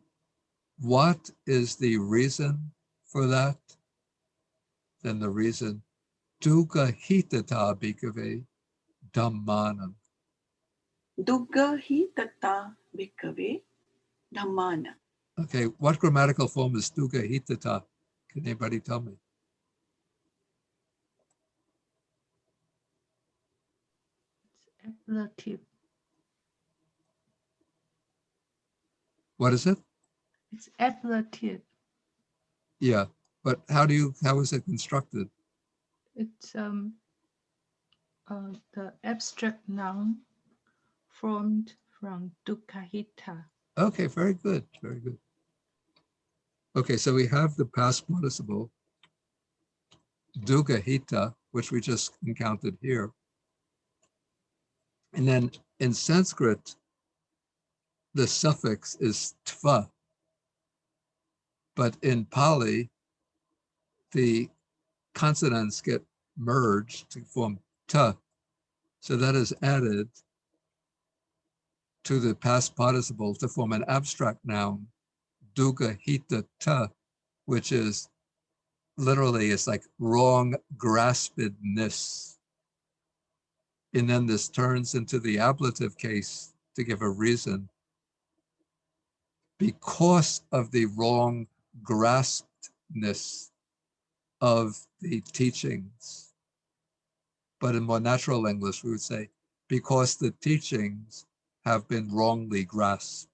what is the reason for that? Then the reason, dugahitata bhikkhave dhammanam. Duggahitata bhikkhave dhammana. Okay, what grammatical form is dugahitata? Can anybody tell me? It's ablative. What is it? It's ablative. Yeah, but how is it constructed? It's the abstract noun formed from dukkahita. Okay, very good, very good. Okay, so we have the past participle, dugahita, which we just encountered here. And then in Sanskrit, the suffix is tva. But in Pali, the consonants get merged to form ta. So that is added to the past participle to form an abstract noun, dugahita ta, which is literally, it's like wrong graspedness. And then this turns into the ablative case to give a reason. Because of the wrong graspedness of the teachings. But in more natural English, we would say, because the teachings have been wrongly grasped.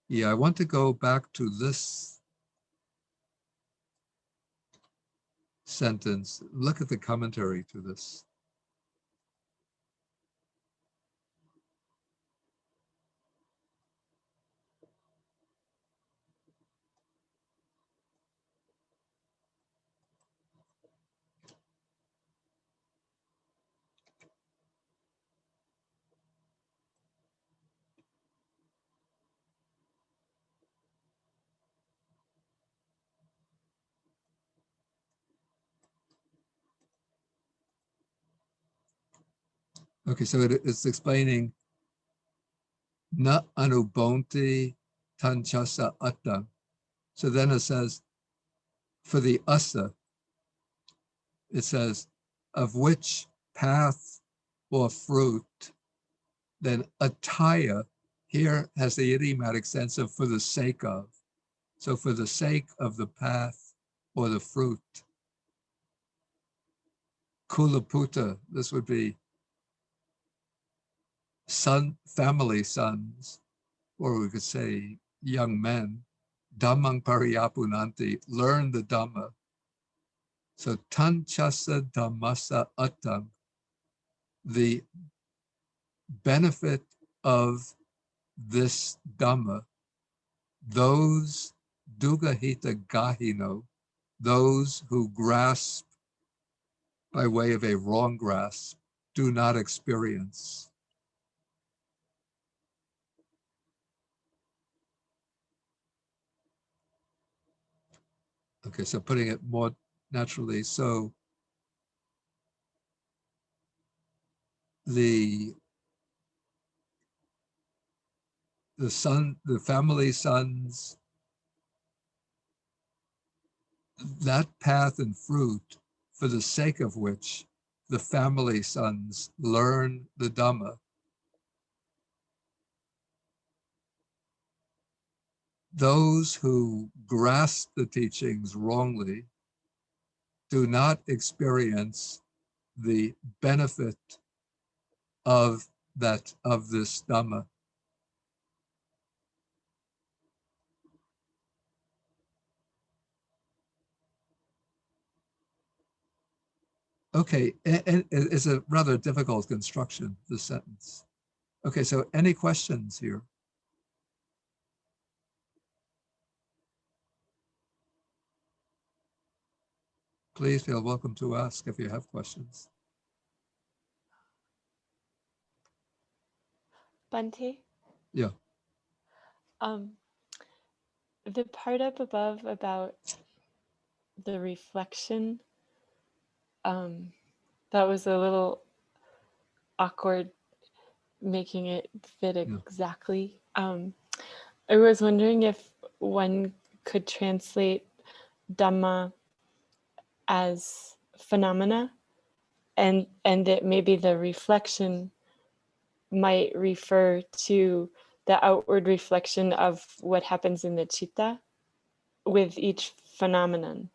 Yeah, I want to go back to this sentence. Look at the commentary to this. Okay, so it's explaining na anubonti tanchasa atta. So then it says, for the asa, it says, of which path or fruit, then attaya here has the idiomatic sense of for the sake of. So for the sake of the path or the fruit. Kulaputa, this would be family sons, or we could say young men. Dhammang pariyapunanti, learn the Dhamma. So tanchasa dhammasa attam, the benefit of this Dhamma, those dugahita gahino, those who grasp by way of a wrong grasp, do not experience. Okay, so putting it more naturally, so the family sons, that path and fruit for the sake of which the family sons learn the Dhamma, those who grasp the teachings wrongly do not experience the benefit of this Dhamma. Okay, and it's a rather difficult construction, this sentence. Okay, so any questions here? Please feel welcome to ask if you have questions. Bhante? Yeah. The part up above about the reflection, that was a little awkward, making it fit exactly. I was wondering if one could translate Dhamma as phenomena, and that maybe the reflection might refer to the outward reflection of what happens in the citta with each phenomenon.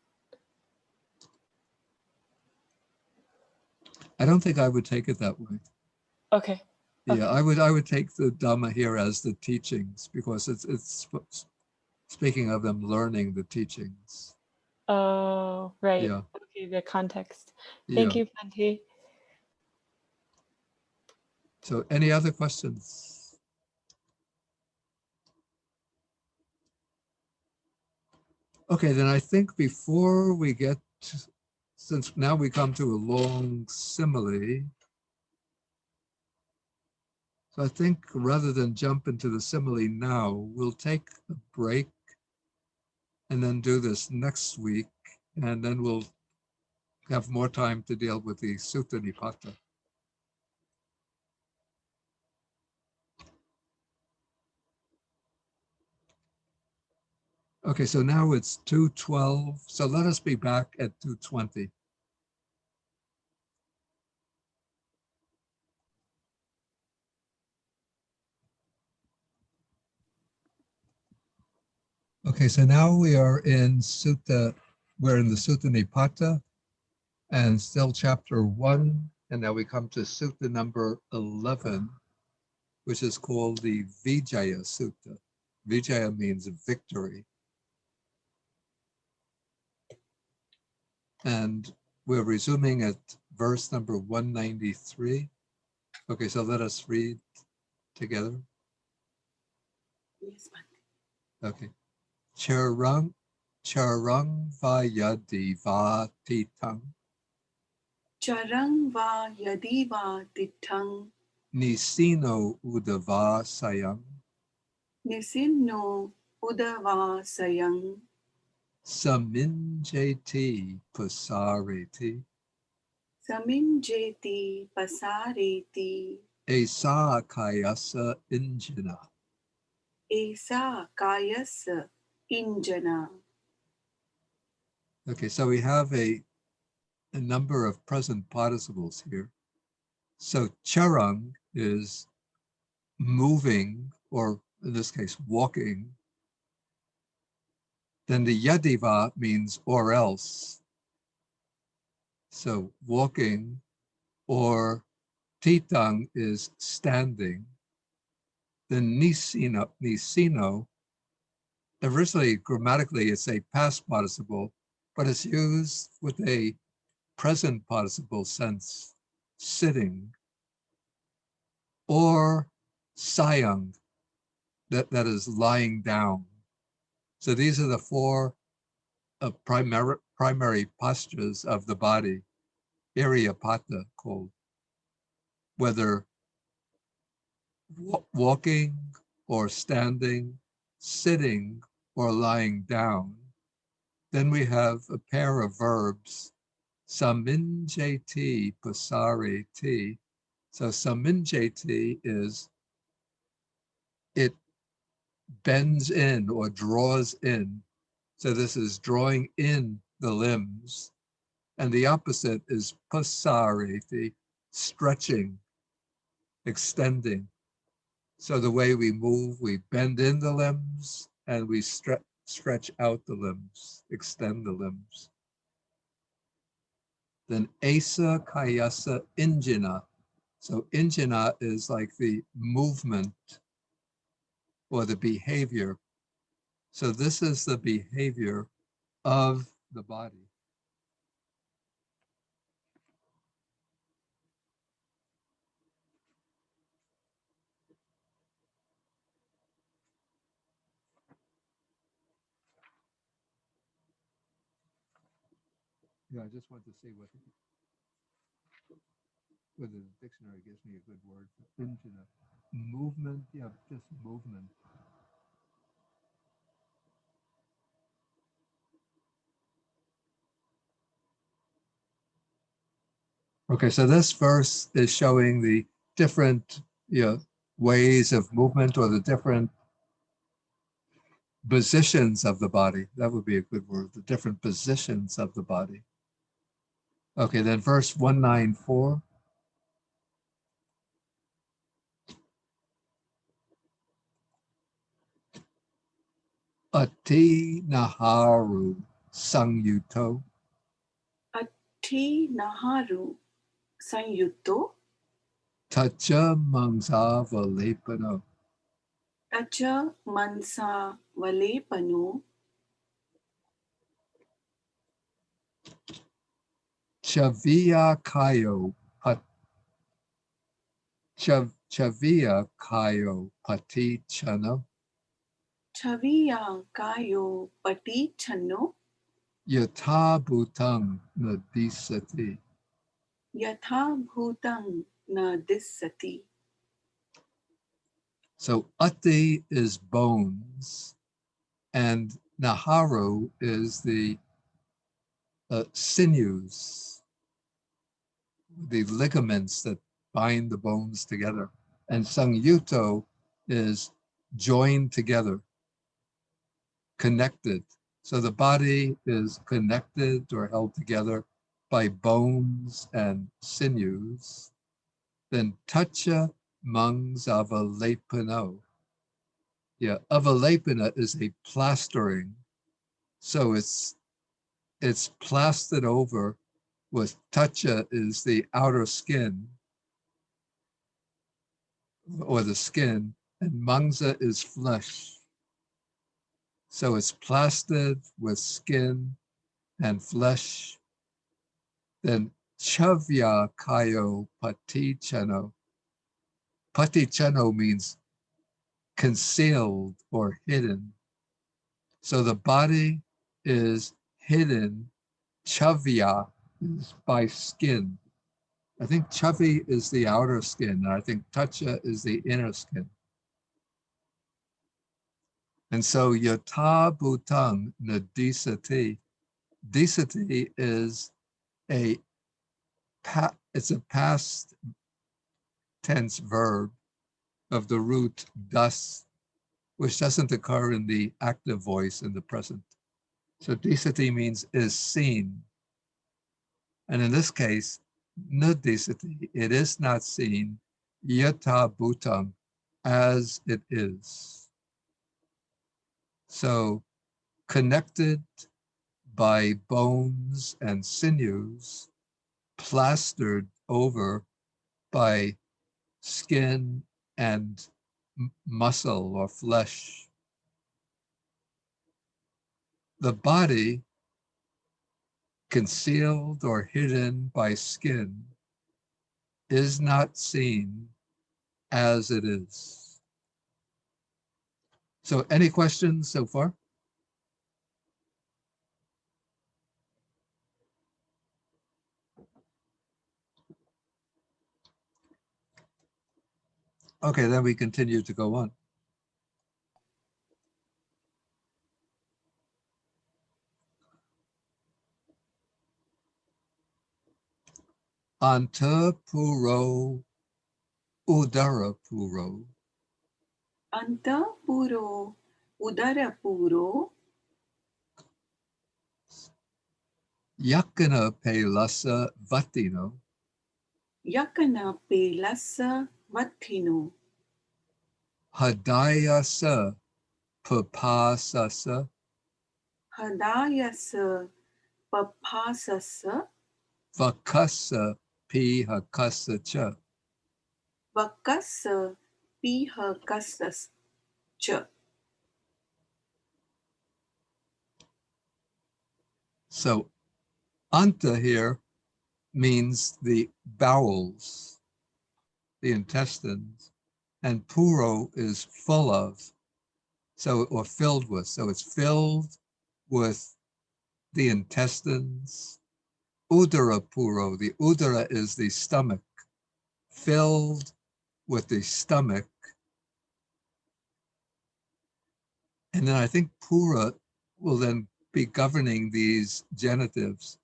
I don't think I would take it that way. Okay. Yeah, I would take the Dhamma here as the teachings, because it's speaking of them learning the teachings. Oh, right. Yeah. Okay, the context. Thank you, Bhante. So any other questions? Okay, then I think before we get, since now we come to a long simile, so I think rather than jump into the simile now, we'll take a break and then do this next week, and then we'll have more time to deal with the Sutta Nipata. Okay, so now it's 2:12, so let us be back at 2:20. Okay, so now we are in we're in the Sutta Nipata, and still chapter 1, and now we come to Sutta number 11, which is called the Vijaya Sutta. Vijaya means victory. And we're resuming at verse number 193. Okay, so let us read together. Yes, Bhante. Okay. Charang vayadi vatitang Charang va yadi va tithang nisino udava sayang nisinno udava sayang saminjeti pasareti saminjeti pasareti esa kayasa injana. esa kayasa injana. Okay, so we have a number of present participles here. So charang is moving, or in this case, walking. Then the yadiva means or else. So walking, or titang is standing. Then nisino, originally grammatically it's a past participle, but it's used with a present participle sense, sitting, or sayang, that is lying down. So these are the four primary postures of the body, Iriyapata called. whether walking or standing, sitting or lying down, then we have a pair of verbs, saminjati pasariti. So saminjati is it bends in or draws in. So this is drawing in the limbs. And the opposite is pasariti, stretching, extending. So the way we move, we bend in the limbs and we stretch out the limbs, extend the limbs. Then asa kayasa injana. So injana is like the movement or the behavior. So this is the behavior of the body. Yeah, I just want to see whether the dictionary gives me a good word for injana. Movement, yeah, just movement. Okay, so this verse is showing the different ways of movement or the different positions of the body. That would be a good word, the different positions of the body. Okay, then verse 194. Ati naharu sangyuto Ati naharu sanyutto tacha mangsava lepano tacha mansa valepano chavia kayo chavia kayo pati chano chaviya kayo pati channo yata bhutang nadisati. yatha bhutang na dissati. So ati is bones and naharu is the sinews, the ligaments that bind the bones together. And sangyuto is joined together, connected. So the body is connected or held together by bones and sinews. Then tacha mangs avalepano. Yeah, avalepana is a plastering. So it's plastered over with tacha is the outer skin or the skin, and mangsa is flesh. So it's plastered with skin and flesh. Then chavya kayo patichano. Patichano means concealed or hidden. So the body is hidden. Chavya is by skin. I think chavi is the outer skin, and I think tacha is the inner skin. And so yata bhutang nadisati. Disati is it's a past tense verb of the root das, which doesn't occur in the active voice in the present. So disati means is seen. And in this case, nadisati, it is not seen, yata bhutang, as it is. So connected by bones and sinews, plastered over by skin and muscle or flesh. The body, concealed or hidden by skin, is not seen as it is. So any questions so far? Okay, then we continue to go on. Antapuro Udarapuro Antapuro Udarapuro Yakana Pelasa Vatino Yakana Pelasa Vathino Hadayasa Papasasa Hadayasa Papasasa Vakasa Pihakasa Cha. Vakasa Piha Kasas Cha. So Anta here means the bowels, the intestines, and Puro is full of, so, or filled with. So it's filled with the intestines. Udara Puro, the Udara is the stomach, filled with the stomach. And then I think Pura will then be governing these genitives.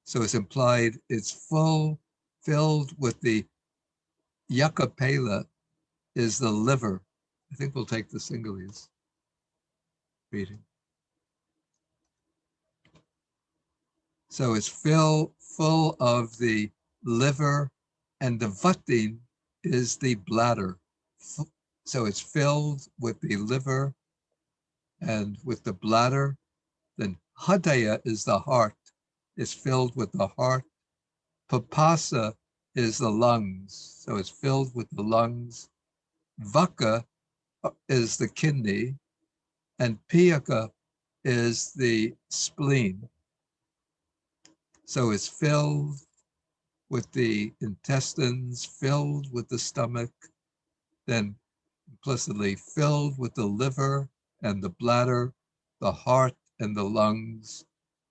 So it's implied it's filled with the Yakapela is the liver. I think we'll take the Sinhalese reading. So it's full of the liver, and the vatin is the bladder. So it's filled with the liver and with the bladder. Then hadaya is the heart. It's filled with the heart. Papasa is the lungs. So it's filled with the lungs. Vaka is the kidney. And piyaka is the spleen. So it's filled with the intestines, filled with the stomach, then implicitly filled with the liver and the bladder, the heart and the lungs,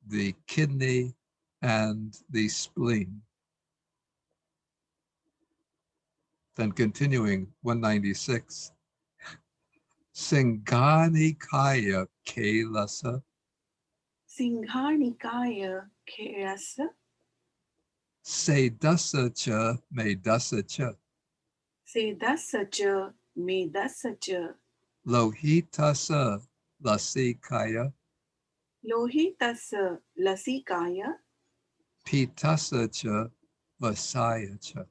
the kidney and the spleen. Then continuing 196, Singhanikaya Kelasa Singhanikaya Kelasa Sedasa Cha Medasa Cha Sedasa Cha Medasa Cha Lohitasa Lasikaya Lohitasa Lasikaya Pitasa Cha Vasaya Cha.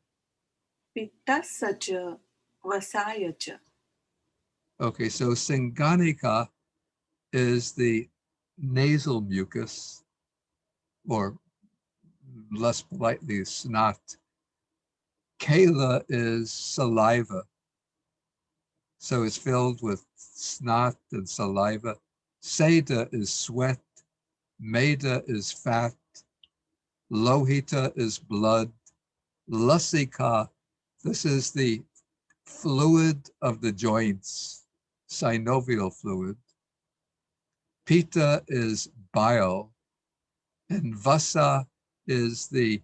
Pittasa Cha Vasaya Cha. Okay, so Singhanika is the nasal mucus, or less politely, snot. Kala is saliva. So it's filled with snot and saliva. Seda is sweat. Meda is fat. Lohita is blood. Lasika, this is the fluid of the joints, synovial fluid. Pita is bile. And vasa is the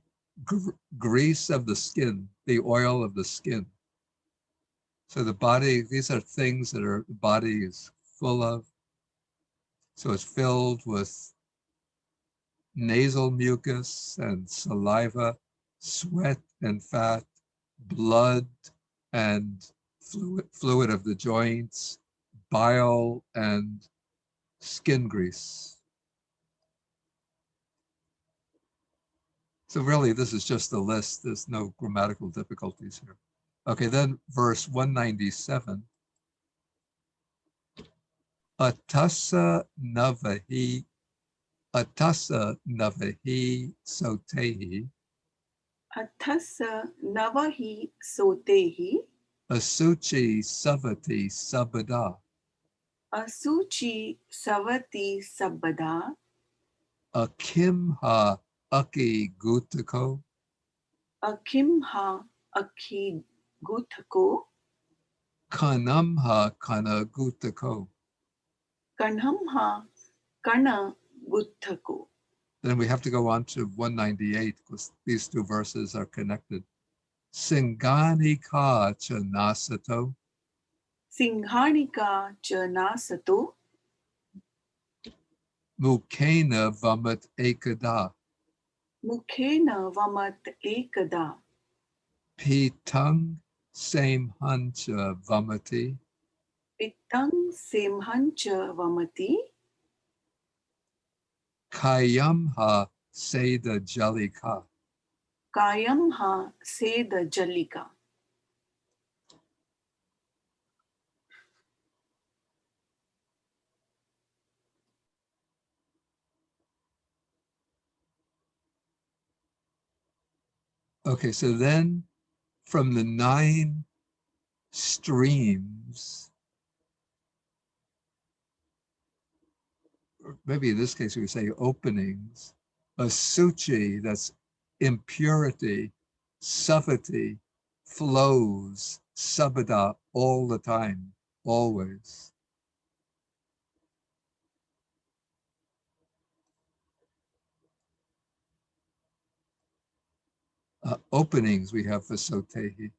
grease of the skin, the oil of the skin. So the body, these are things that the body is full of. So it's filled with nasal mucus and saliva, sweat and fat, blood and fluid of the joints, bile and skin grease. So really, this is just a list. There's no grammatical difficulties here. Okay, then verse 197. Atasa navahi sotehi Athasa Navahi Sotehi asuchi savati sabada Asuchi Savati Sabada akimha aki gutako Akimha Akhi Guthako kanamha kana gutako. Kanhamha Kana Guthako. Then we have to go on to 198 because these two verses are connected. Singanika cha nasato. Singhanika cha nasato. Mukena vamat ekada. Mukhena vamat ekada. Pitang same hancha vamati. Pittang semhancha vamati. Kayamha seda jalika. Kayam ha seda jalika. Okay, so then from the 9 streams, or maybe in this case we would say openings, a suchi, that's impurity, savati, flows, sabada, all the time, always. Openings we have for sotehi.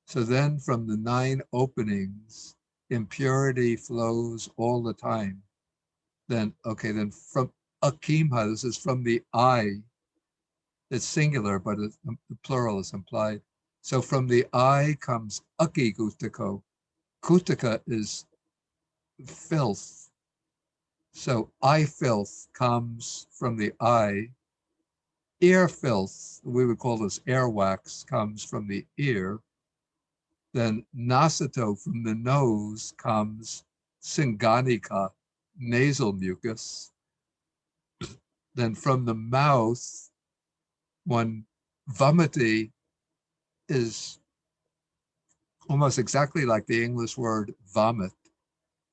So then from the 9 openings, impurity flows all the time. Then, okay, then from akimha, this is from the eye. It's singular, but the plural is implied. So from the eye comes aki kutako. Kutaka is filth. So eye filth comes from the eye. Ear filth, we would call this earwax, comes from the ear. Then nasato, from the nose, comes singanika, nasal mucus. Then from the mouth, vamati is almost exactly like the English word vomit.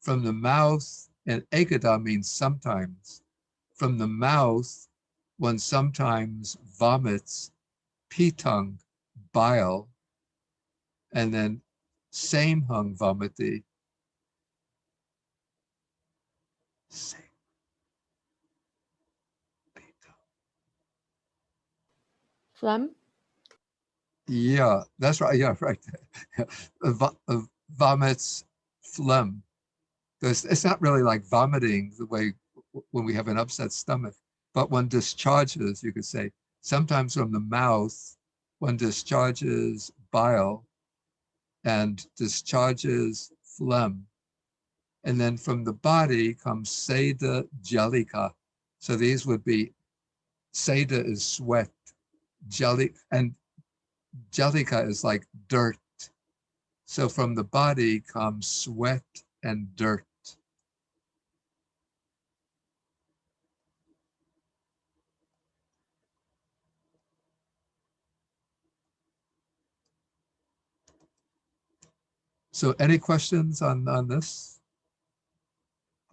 From the mouth, and ekada means sometimes. From the mouth, one sometimes vomits pitang, bile, and then samhung vamati. Phlegm? Yeah, that's right. Yeah, right. Vomits phlegm. It's not really like vomiting the way when we have an upset stomach, but one discharges, you could say, sometimes from the mouth, one discharges bile and discharges phlegm. And then from the body comes seda jalika. So these would be, seda is sweat, and jalika is like dirt. So from the body comes sweat and dirt. So any questions on this?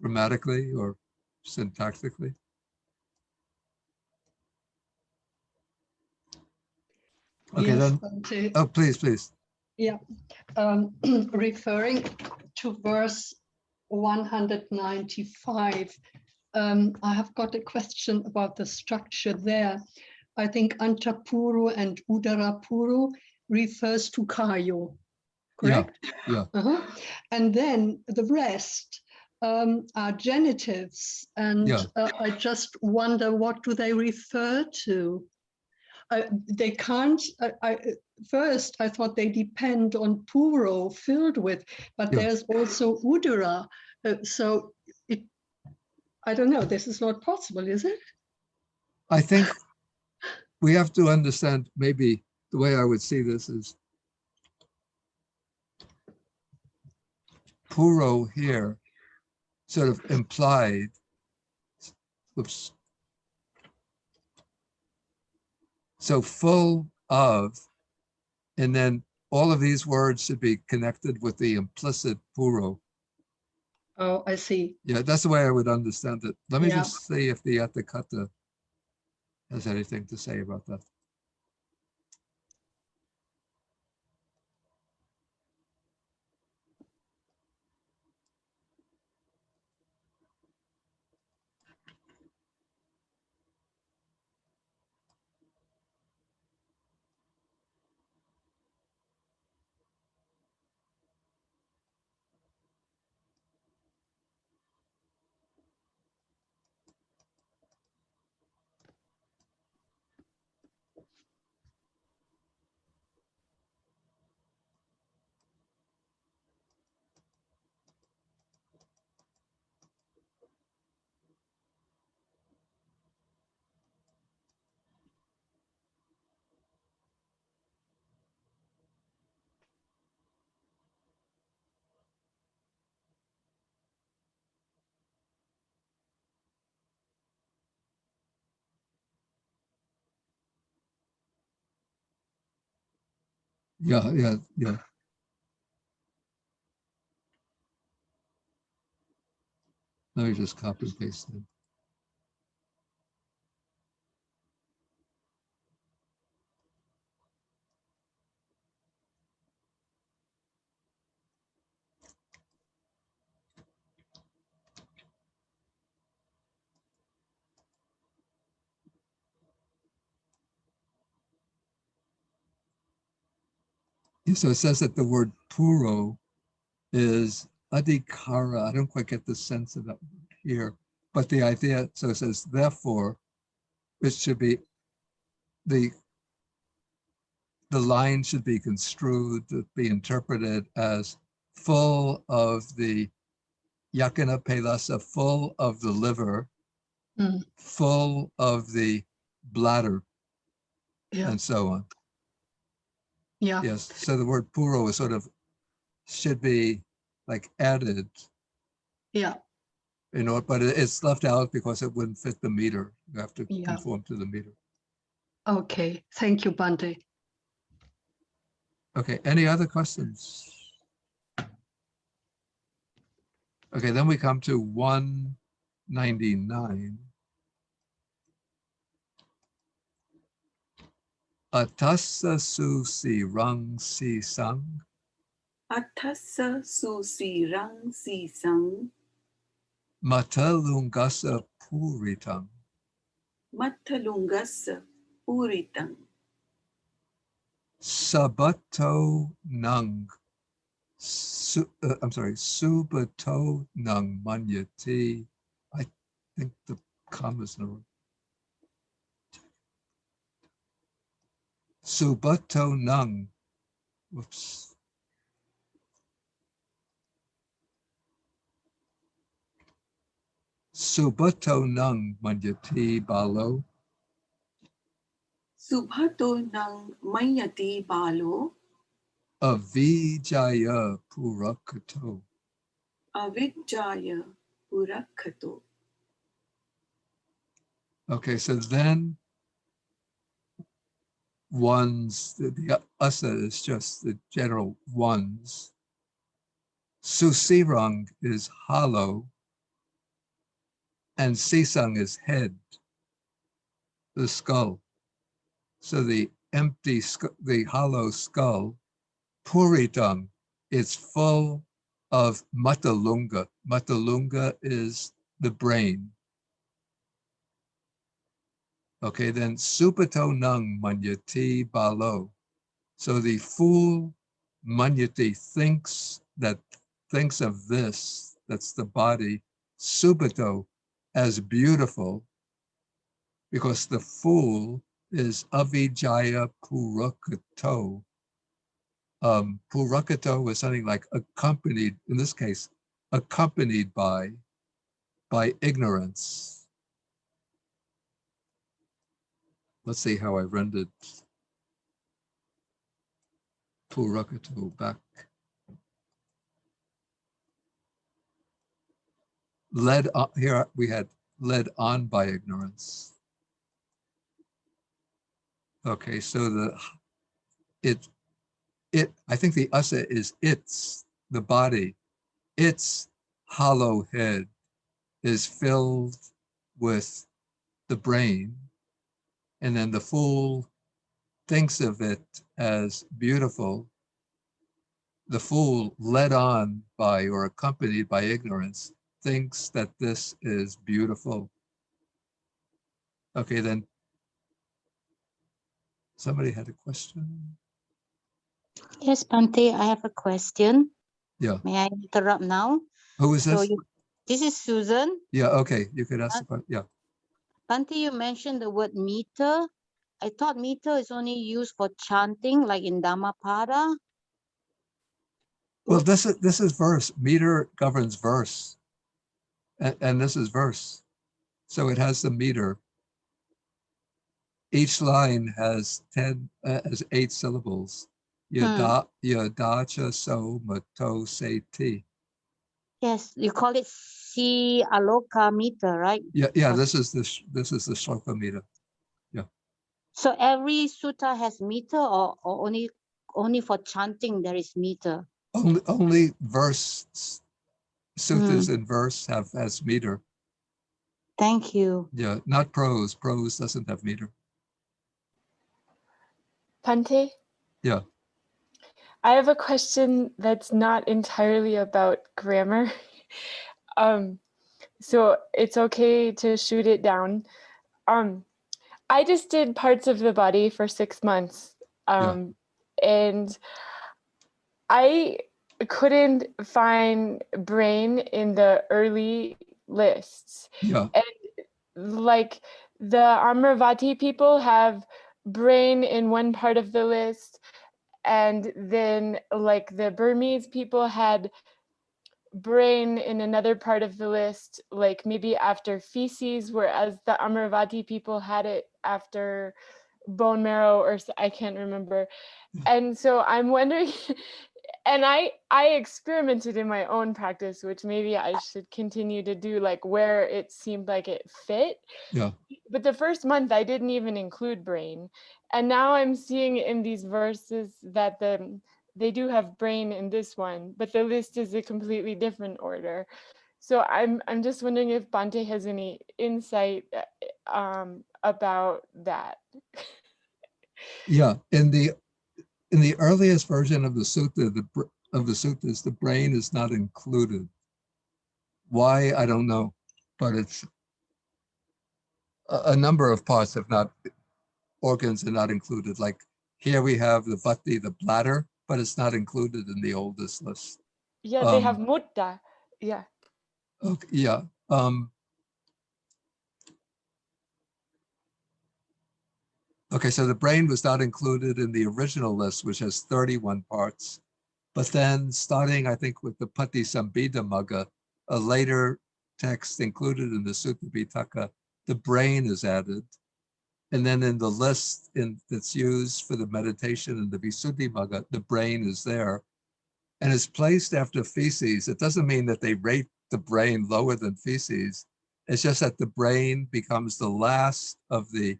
Grammatically or syntactically? Okay, Yes, then. Bhante. Oh, please. Yeah, referring to verse 195, I have got a question about the structure there. I think Antapuru and Udarapuru refers to Kayo, correct? Yeah. And then the rest are genitives. And Yeah. I just wonder, what do they refer to? They can't, first I thought they depend on puro, filled with, but Yeah. there's also udara. So I don't know, this is not possible, is it? I think we have to understand, maybe the way I would see this is puro here sort of implied, oops. So full of, and then all of these words should be connected with the implicit puro. Oh, I see. Yeah, that's the way I would understand it. Let me Yeah. just see if the Yatakata has anything to say about that. Yeah. Let me just copy and paste it. So it says that the word puro is adhikara. I don't quite get the sense of that here, but the idea, so it says, therefore, it should be, the line should be construed, to be interpreted as full of the yakina pelasa, full of the liver, Mm. full of the bladder, Yeah. and so on. Yeah. Yes, so the word puro is sort of, should be like added, Yeah. you know, but it's left out because it wouldn't fit the meter. You have to Yeah. conform to the meter. Okay. Thank you, Bhante. Okay, any other questions? Okay, then we come to 199. Atassa susi rang si sang, Athasa susirang sisang matalungasa puritang, mathalungasa puritang sabato nang, subato nang manyati. I think the comma's in the wrong. Subato nang, whoops. Subato nang manyati balo, subhato nang mayati balo avijaya purakato. avidjaya purakhato. Okay, so then ones, the asa is just the general ones. Susirang is hollow, and sisang is head, the skull. So the empty, the hollow skull, puritang, is full of matalunga. Matalunga is the brain. Okay, then supato nang manyati balo. So the fool manyati thinks of this, that's the body, subato, as beautiful, because the fool is avijaya purakato. Purakato is something like accompanied, in this case, accompanied by ignorance. Let's see how I rendered purakato back. Led on, here we had led on by ignorance. Okay, so I think the asa is its, the body, its hollow head is filled with the brain, and then the fool thinks of it as beautiful. The fool, led on by or accompanied by ignorance, thinks that this is beautiful. Okay, then somebody had a question. Yes, Bhante, I have a question. Yeah. May I interrupt now? Who is this? This is Susan. Yeah, okay, you could ask the question. Yeah. Bhante, you mentioned the word meter. I thought meter is only used for chanting, like in Dhammapada. Well, this is verse. Meter governs verse, and this is verse, so it has the meter. Each line has 8 syllables. Yada yadacha so mato seti. Yes, you call it si aloka meter, right? Yeah. This is the shloka meter. Yeah. So every sutta has meter, or only only for chanting there is meter? Only verse, suttas in verse has meter. Thank you. Yeah, not prose. Prose doesn't have meter. Pante, Yeah. I have a question that's not entirely about grammar. So it's okay to shoot it down. I just did parts of the body for 6 months. And I couldn't find brain in the early lists. Yeah. And like the Amravati people have brain in one part of the list, and then like the Burmese people had brain in another part of the list, like maybe after feces, whereas the Amravati people had it after bone marrow, or I can't remember. And so I'm wondering, and I experimented in my own practice, which maybe I should continue to do, like where it seemed like it fit. Yeah. But the first month I didn't even include brain. And now I'm seeing in these verses that they do have brain in this one, but the list is a completely different order. So I'm just wondering if Bhante has any insight about that. Yeah. In the earliest version of the sutta, of the suttas, the brain is not included. Why, I don't know, but it's a number of parts have not, organs are not included. Like here we have the bhakti, the bladder, but it's not included in the oldest list. Yeah, they have mutta. Yeah. Okay, yeah. Okay, so the brain was not included in the original list, which has 31 parts. But then starting, I think, with the Pati Sambhita Magga, a later text included in the Sutta Pitaka, the brain is added. And then in the list that's used for the meditation in the Visuddhi Magga, the brain is there. And it's placed after feces. It doesn't mean that they rate the brain lower than feces. It's just that the brain becomes the last of the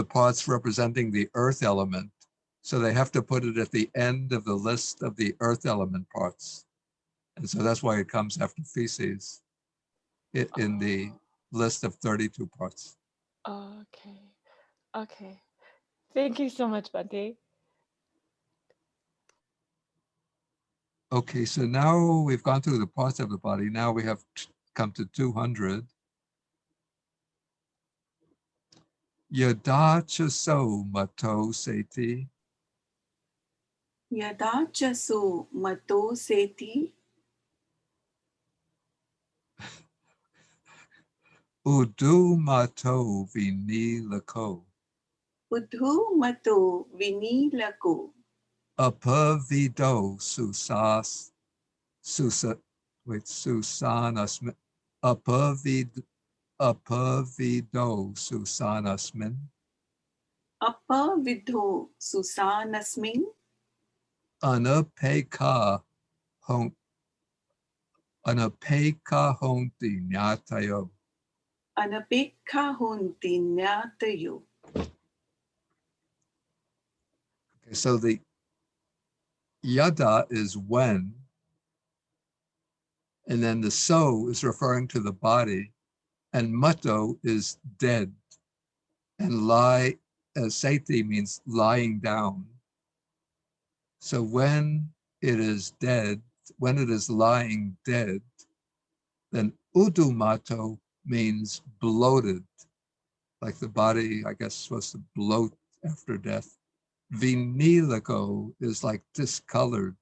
parts representing the earth element. So they have to put it at the end of the list of the earth element parts. And so that's why it comes after feces in the list of 32 parts. Okay. Okay. Thank you so much, Bhante. Okay, so now we've gone through the parts of the body. Now we have come to 200. Yada chaso mato seti. Yada chaso mato seti. Udu mato vini lako. Udhu mato vini lako. Apavido susanasmin. Apavido susanasmin. Apavidho susanasmin. Anapeka honti nyatayo. Anapekha honti nyatayo. Okay, so the yada is when, and then the so is referring to the body, and mato is dead, and lie, sati means lying down. So when it is dead, when it is lying dead, then udumato means bloated, like the body, I guess, supposed to bloat after death. Vinilako is like discolored.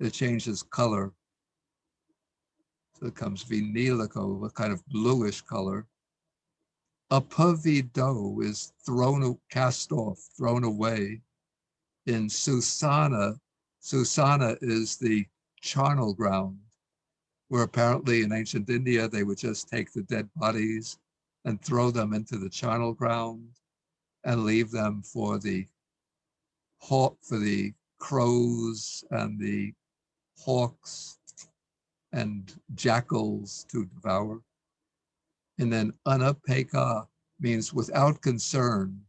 It changes color. So it comes vinilako, a kind of bluish color. Apavido is cast off, thrown away. In Susana, Susana is the charnel ground, where apparently in ancient India, they would just take the dead bodies and throw them into the charnel ground and leave them for the crows and the hawks and jackals to devour. And then anapeka means without concern.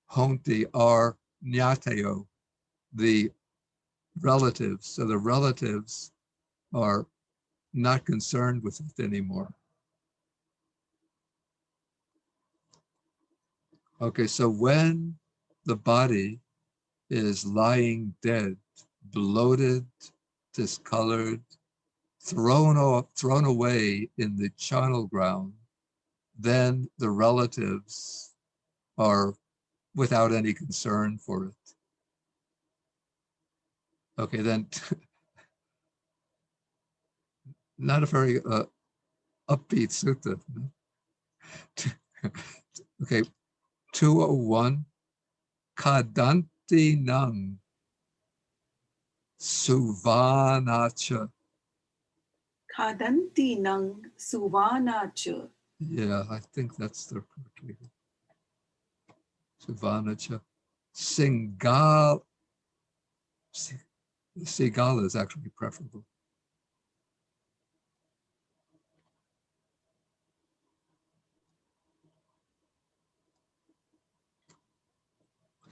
Honti are nyateo, the relatives. So the relatives are not concerned with it anymore. Okay, so when the body is lying dead, bloated, discolored, thrown away in the charnel ground, then the relatives are without any concern for it. Okay, then not a very upbeat sutta. No? Okay, 201, kadanti nang suvanacha. Khadanti nang suvanacha. Yeah, I think that's the correct reading. Suvanacha. Singal. Sigala is actually preferable.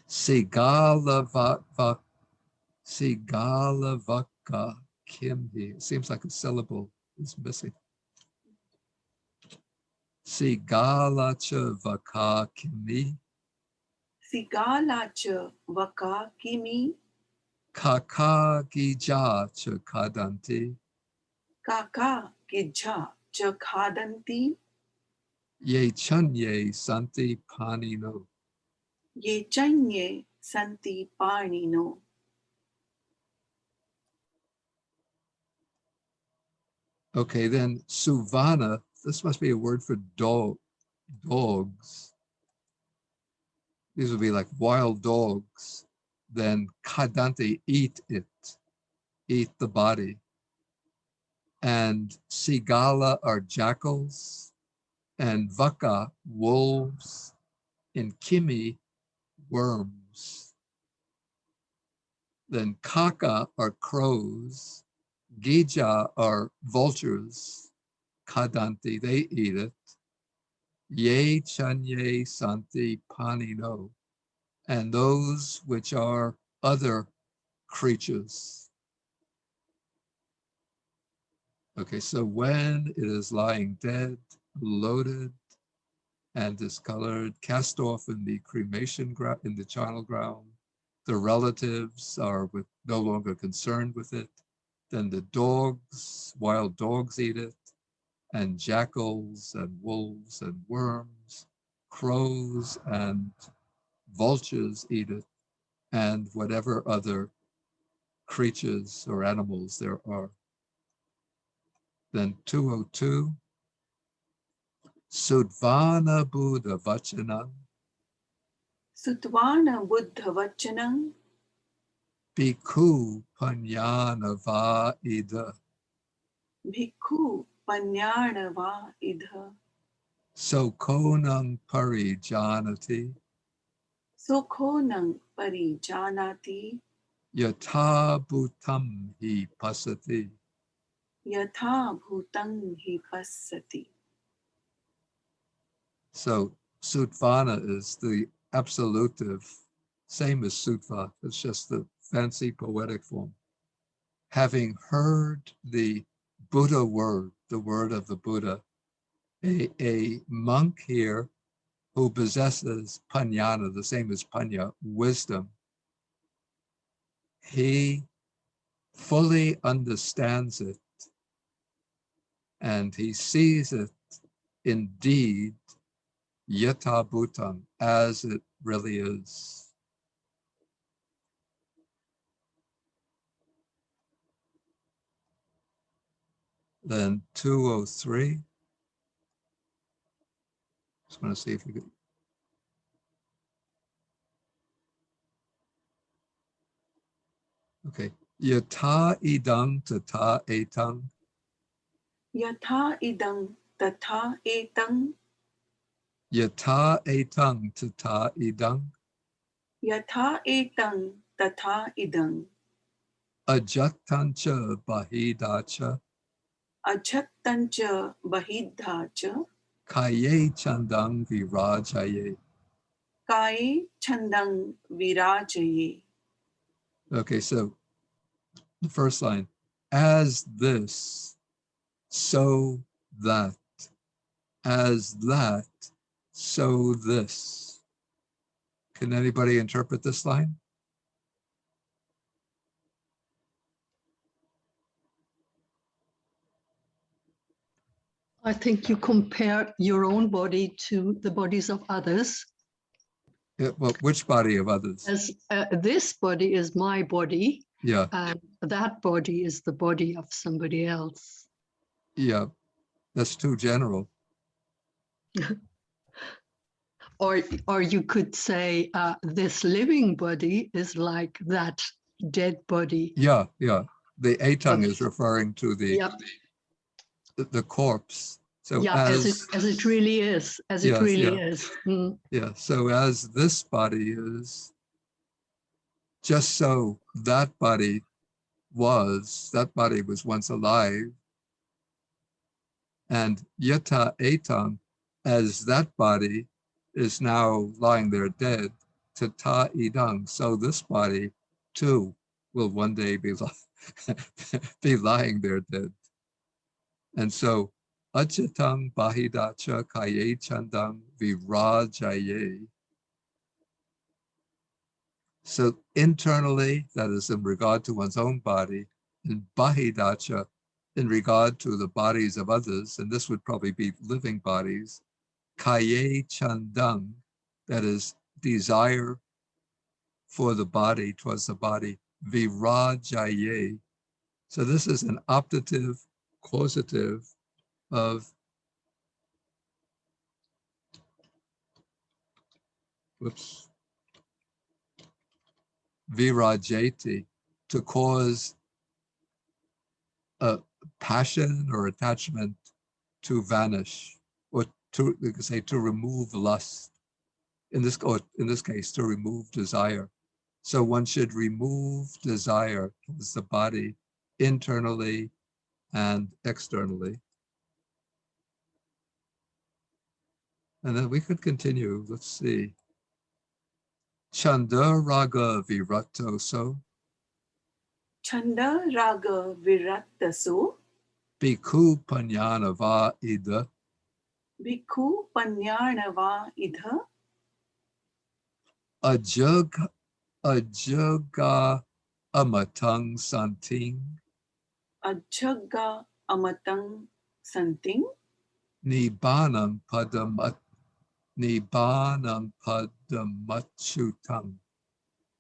Sigalavaka kimhi. It seems like a syllable is missing. Sigalacha vaka kimi. Sigalacha vaka kimi. Kaka gija cha kadanti. Kaka gija cha khadanti. Ye chanye santi panino. Ye chanye santi parnino. Okay, then suvana, this must be a word for dogs. These would be like wild dogs. Then kadanti, eat it, eat the body. And sigala are jackals, and vaka, wolves, and kimi, worms. Then kaka are crows, gija are vultures, kadanti, they eat it. Ye chanye santi panino, and those which are other creatures. Okay, so when it is lying dead, bloated, and discolored, cast off in the cremation ground, in the charnel ground, the relatives are no longer concerned with it, then the dogs, wild dogs eat it, and jackals and wolves and worms, crows and vultures eat it, and whatever other creatures or animals there are. Then 202, Sudvana Buddha Vachanam. Sutvana buddha vachanam. Bhikkhu Panyana Va Ida. Bhikkhu panyana va idha. Sokonam Parijanati. Sokhonang parijanati. Yatha Bhutam Hi Pasati. Yatha bhutang hi passati. So Sutvana is the absolutive, same as Sutva, it's just the fancy poetic form. Having heard the Buddha word, the word of the Buddha, a monk here who possesses panyana, the same as panya, wisdom, he fully understands it and he sees it indeed yatha bhutam, as it really is. Then 203. Just want to see if we could. Okay. Yatha idang tata etang. Yatha idang tatha etang. Yatha etang tata idang. Yatha etang tatha idang. Ajattancha bahidacha. Ajattancha bahidhacha. Kaye chandang virajaye. kaye chandang virajaye. Okay, so the first line, as this, so that, as that, so this. Can anybody interpret this line? I think you compare your own body to the bodies of others. Yeah, well, which body of others? As this body is my body, Yeah, and that body is the body of somebody else. yeah, that's too general. Or you could say this living body is like that dead body. Yeah, yeah. The Atang Yes. is referring to Yep. the corpse. So Yeah, as it really is, as it Yes, really yeah. is. Mm. yeah, so as this body is, just so that body was once alive. And Yata Atang, as that body is now lying there dead, Tata Idang, so this body too will one day be, be lying there dead. And so Achatang Bahidacha Kaye Chandang Virajaye. So internally, that is in regard to one's own body, and Bahidacha, in regard to the bodies of others, and this would probably be living bodies, Kaye Chandang, that is desire for the body, towards the body, Virajaye. So this is an optative, causative of Virajati, to cause a passion or attachment to vanish, or to, you could say, to remove lust. In this case, to remove desire. So one should remove desire towards the body internally and externally. And then we could continue. Let's see. Chanda raga viratoso. Chanda raga virataso. Bhikkhu panyanava ida. Bhikkhu panyanava idha. Ajaga amatang santing. Ajaga amatang santing. Nibbānam padamachutam.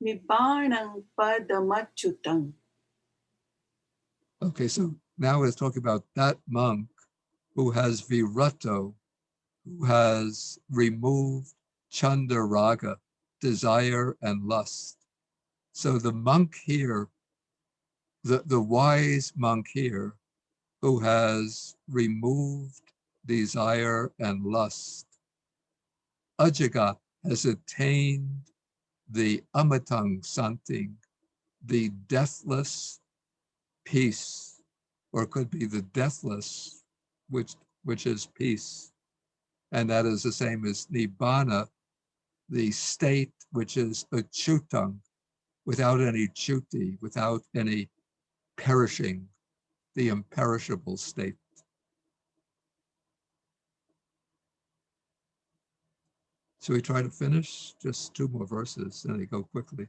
Nibbanang padamachutang. Okay, so now we're talking about that monk who has virato, who has removed chandaraga, desire and lust. So the monk here, the wise monk here, who has removed desire and lust, Ajaga has attained the amatang santing, the deathless peace, or it could be the deathless, which is peace. And that is the same as nibbana, the state which is achutang, without any chuti, without any perishing, the imperishable state. So we try to finish just 2 more verses and they go quickly.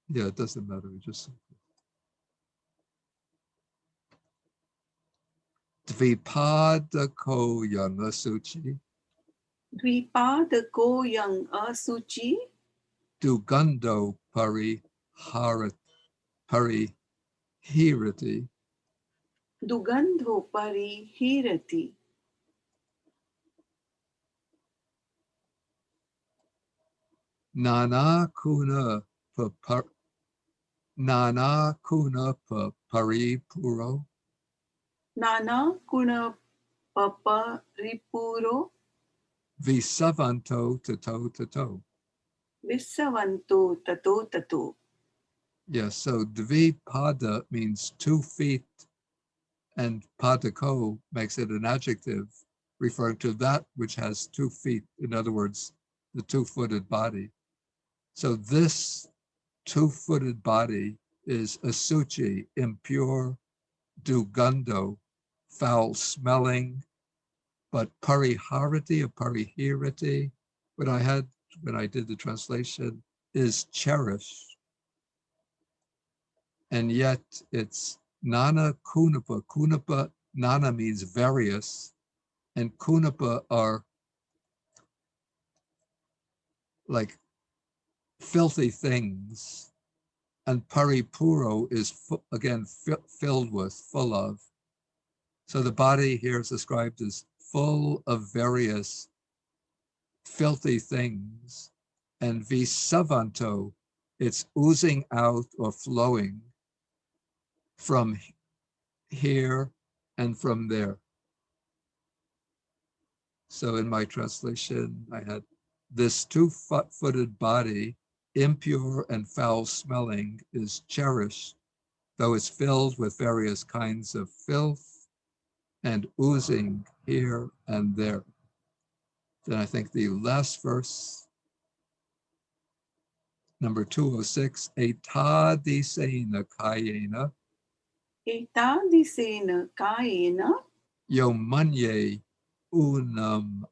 Yeah, it doesn't matter. We just Dvipadako yang asuchi. Dvipadako yang asuchi. Dugando parihirati. Dugandho parihirati. Nana kuna paripuro. Nana kuna paparipuro. Visavanto tato tato. Visavanto tato tato. Yes, so dvipada means 2 feet, and padako makes it an adjective referring to that which has 2 feet. In other words, the 2-footed body. So this 2-footed body is asuchi, impure, dugando, foul smelling, but pariharati or parihirati, what I had when I did the translation, is cherished. And yet it's nana kunapa. Kunapa, nana means various, and kunapa are like filthy things. And paripuro is, again, filled with, full of. So the body here is described as full of various filthy things. And visavanto, it's oozing out or flowing from here and from there. So in my translation, I had this 2-footed body, impure and foul smelling, is cherished, though it's filled with various kinds of filth and oozing here and there. Then I think the last verse, number 206, etadisena kayena, etadisena kayena, yomanye unam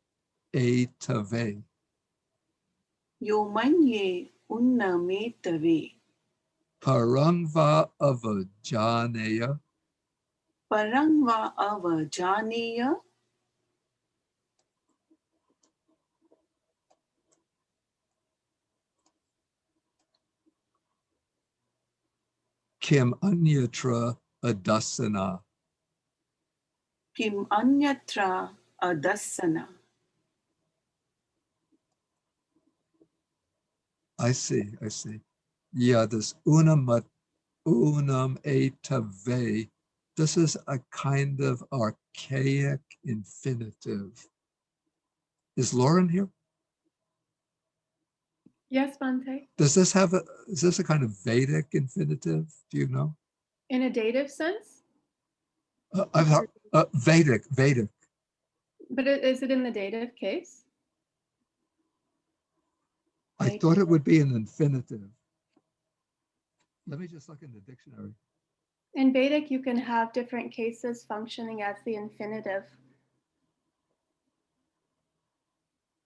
etave. yomanye unnametave, Parangva avajaneya, parangva avajaneya, kim anyatra adasana. kim anyatra adasana. I see. Yeah, this unam etave, this is a kind of archaic infinitive. Is Lauren here? Yes, Bhante. Is this a kind of Vedic infinitive? Do you know? In a dative sense? I've heard Vedic. But is it in the dative case? I thought it would be an infinitive. Let me just look in the dictionary. In Vedic, you can have different cases functioning as the infinitive.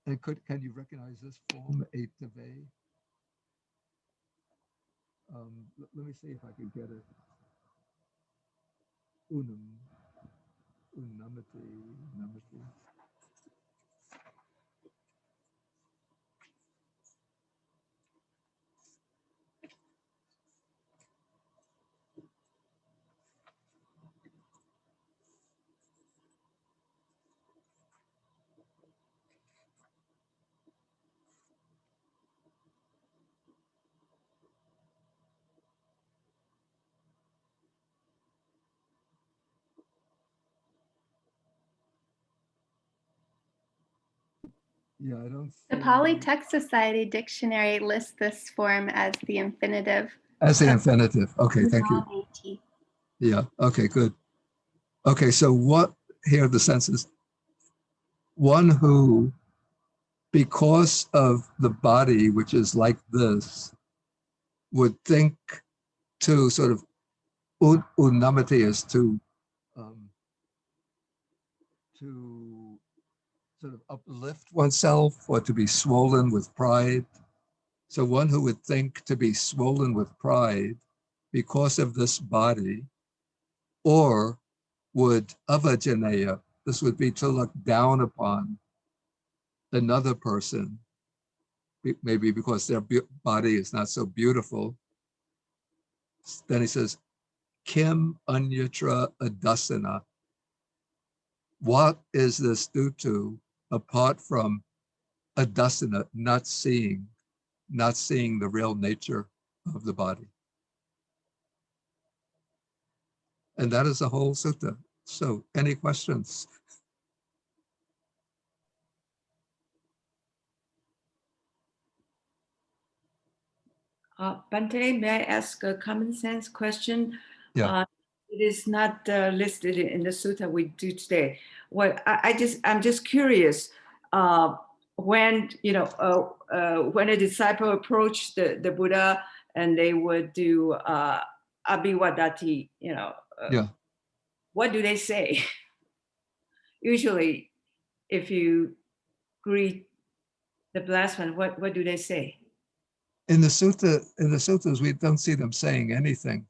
And can you recognize this form, etave? Let me see if I can get it. Unamati. Yeah, I don't see. The Pali Text Society dictionary lists this form as the infinitive. As the infinitive. Okay, thank you. Yeah, okay, good. Okay, so what here are the senses? One who, because of the body, which is like this, would think to sort of unamati is to sort of uplift oneself or to be swollen with pride. So one who would think to be swollen with pride because of this body, or would avajaneya, this would be to look down upon another person, maybe because their body is not so beautiful. Then he says, kim anyatra adasana. What is this due to apart from adasana, not seeing the real nature of the body? And that is the whole sutta. So any questions? Bante, may I ask a common sense question? Yeah. It is not listed in the sutta we do today. What I'm just curious. When when a disciple approached the Buddha and they would do abhiwadati, Yeah. what do they say? Usually, if you greet the blessed one, what do they say? In the suttas, we don't see them saying anything.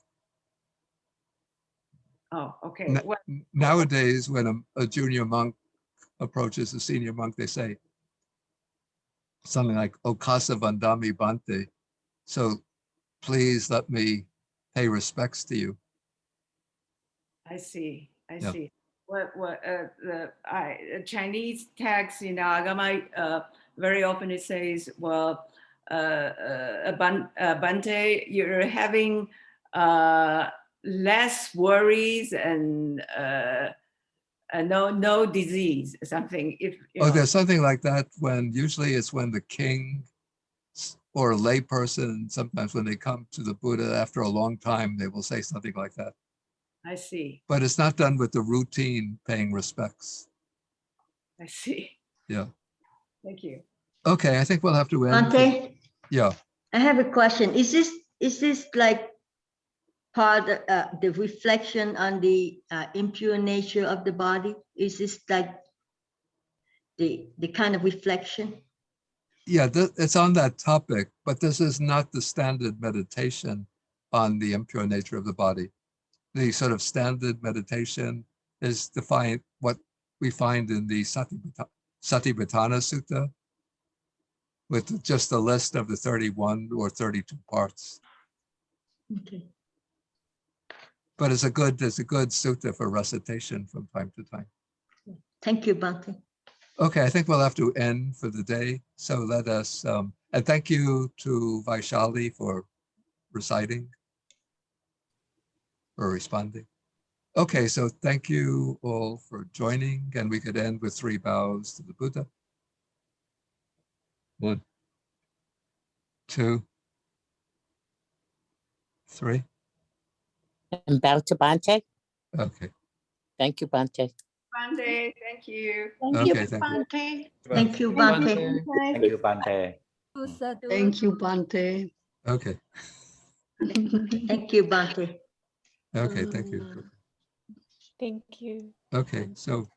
Oh, okay. Na- Nowadays, when a junior monk approaches a senior monk, they say something like "Okasa Vandami Bante." So please let me pay respects to you. I see. I Yeah. see. The Chinese text in Agama very often it says, well, Bante, you're having less worries and no disease, something. If Oh, there's something like that usually it's when the king or a lay person, sometimes when they come to the Buddha after a long time, they will say something like that. I see. But it's not done with the routine paying respects. I see. Yeah. Thank you. Okay, I think we'll have to end. Bante, Yeah. I have a question. Is this like part of the reflection on the impure nature of the body? Is this like the kind of reflection? Yeah, it's on that topic, but this is not the standard meditation on the impure nature of the body. The sort of standard meditation is defined what we find in the Satipatthana Sutta, with just a list of the 31 or 32 parts. Okay. But it's a good sutta for recitation from time to time. Thank you, Bante. Okay, I think we'll have to end for the day. So let us, and thank you to Vaishali for reciting or responding. Okay, so thank you all for joining, and we could end with 3 bows to the Buddha. 1, 2, 3. And bow to Bante. Okay. Thank you, Bante. Bante, thank you. Okay, thank you. Bante. Thank you, Bante. Thank you, Bante. Thank you, Bante. Okay. Thank you, Bante. Okay, thank you. Thank you. Okay, so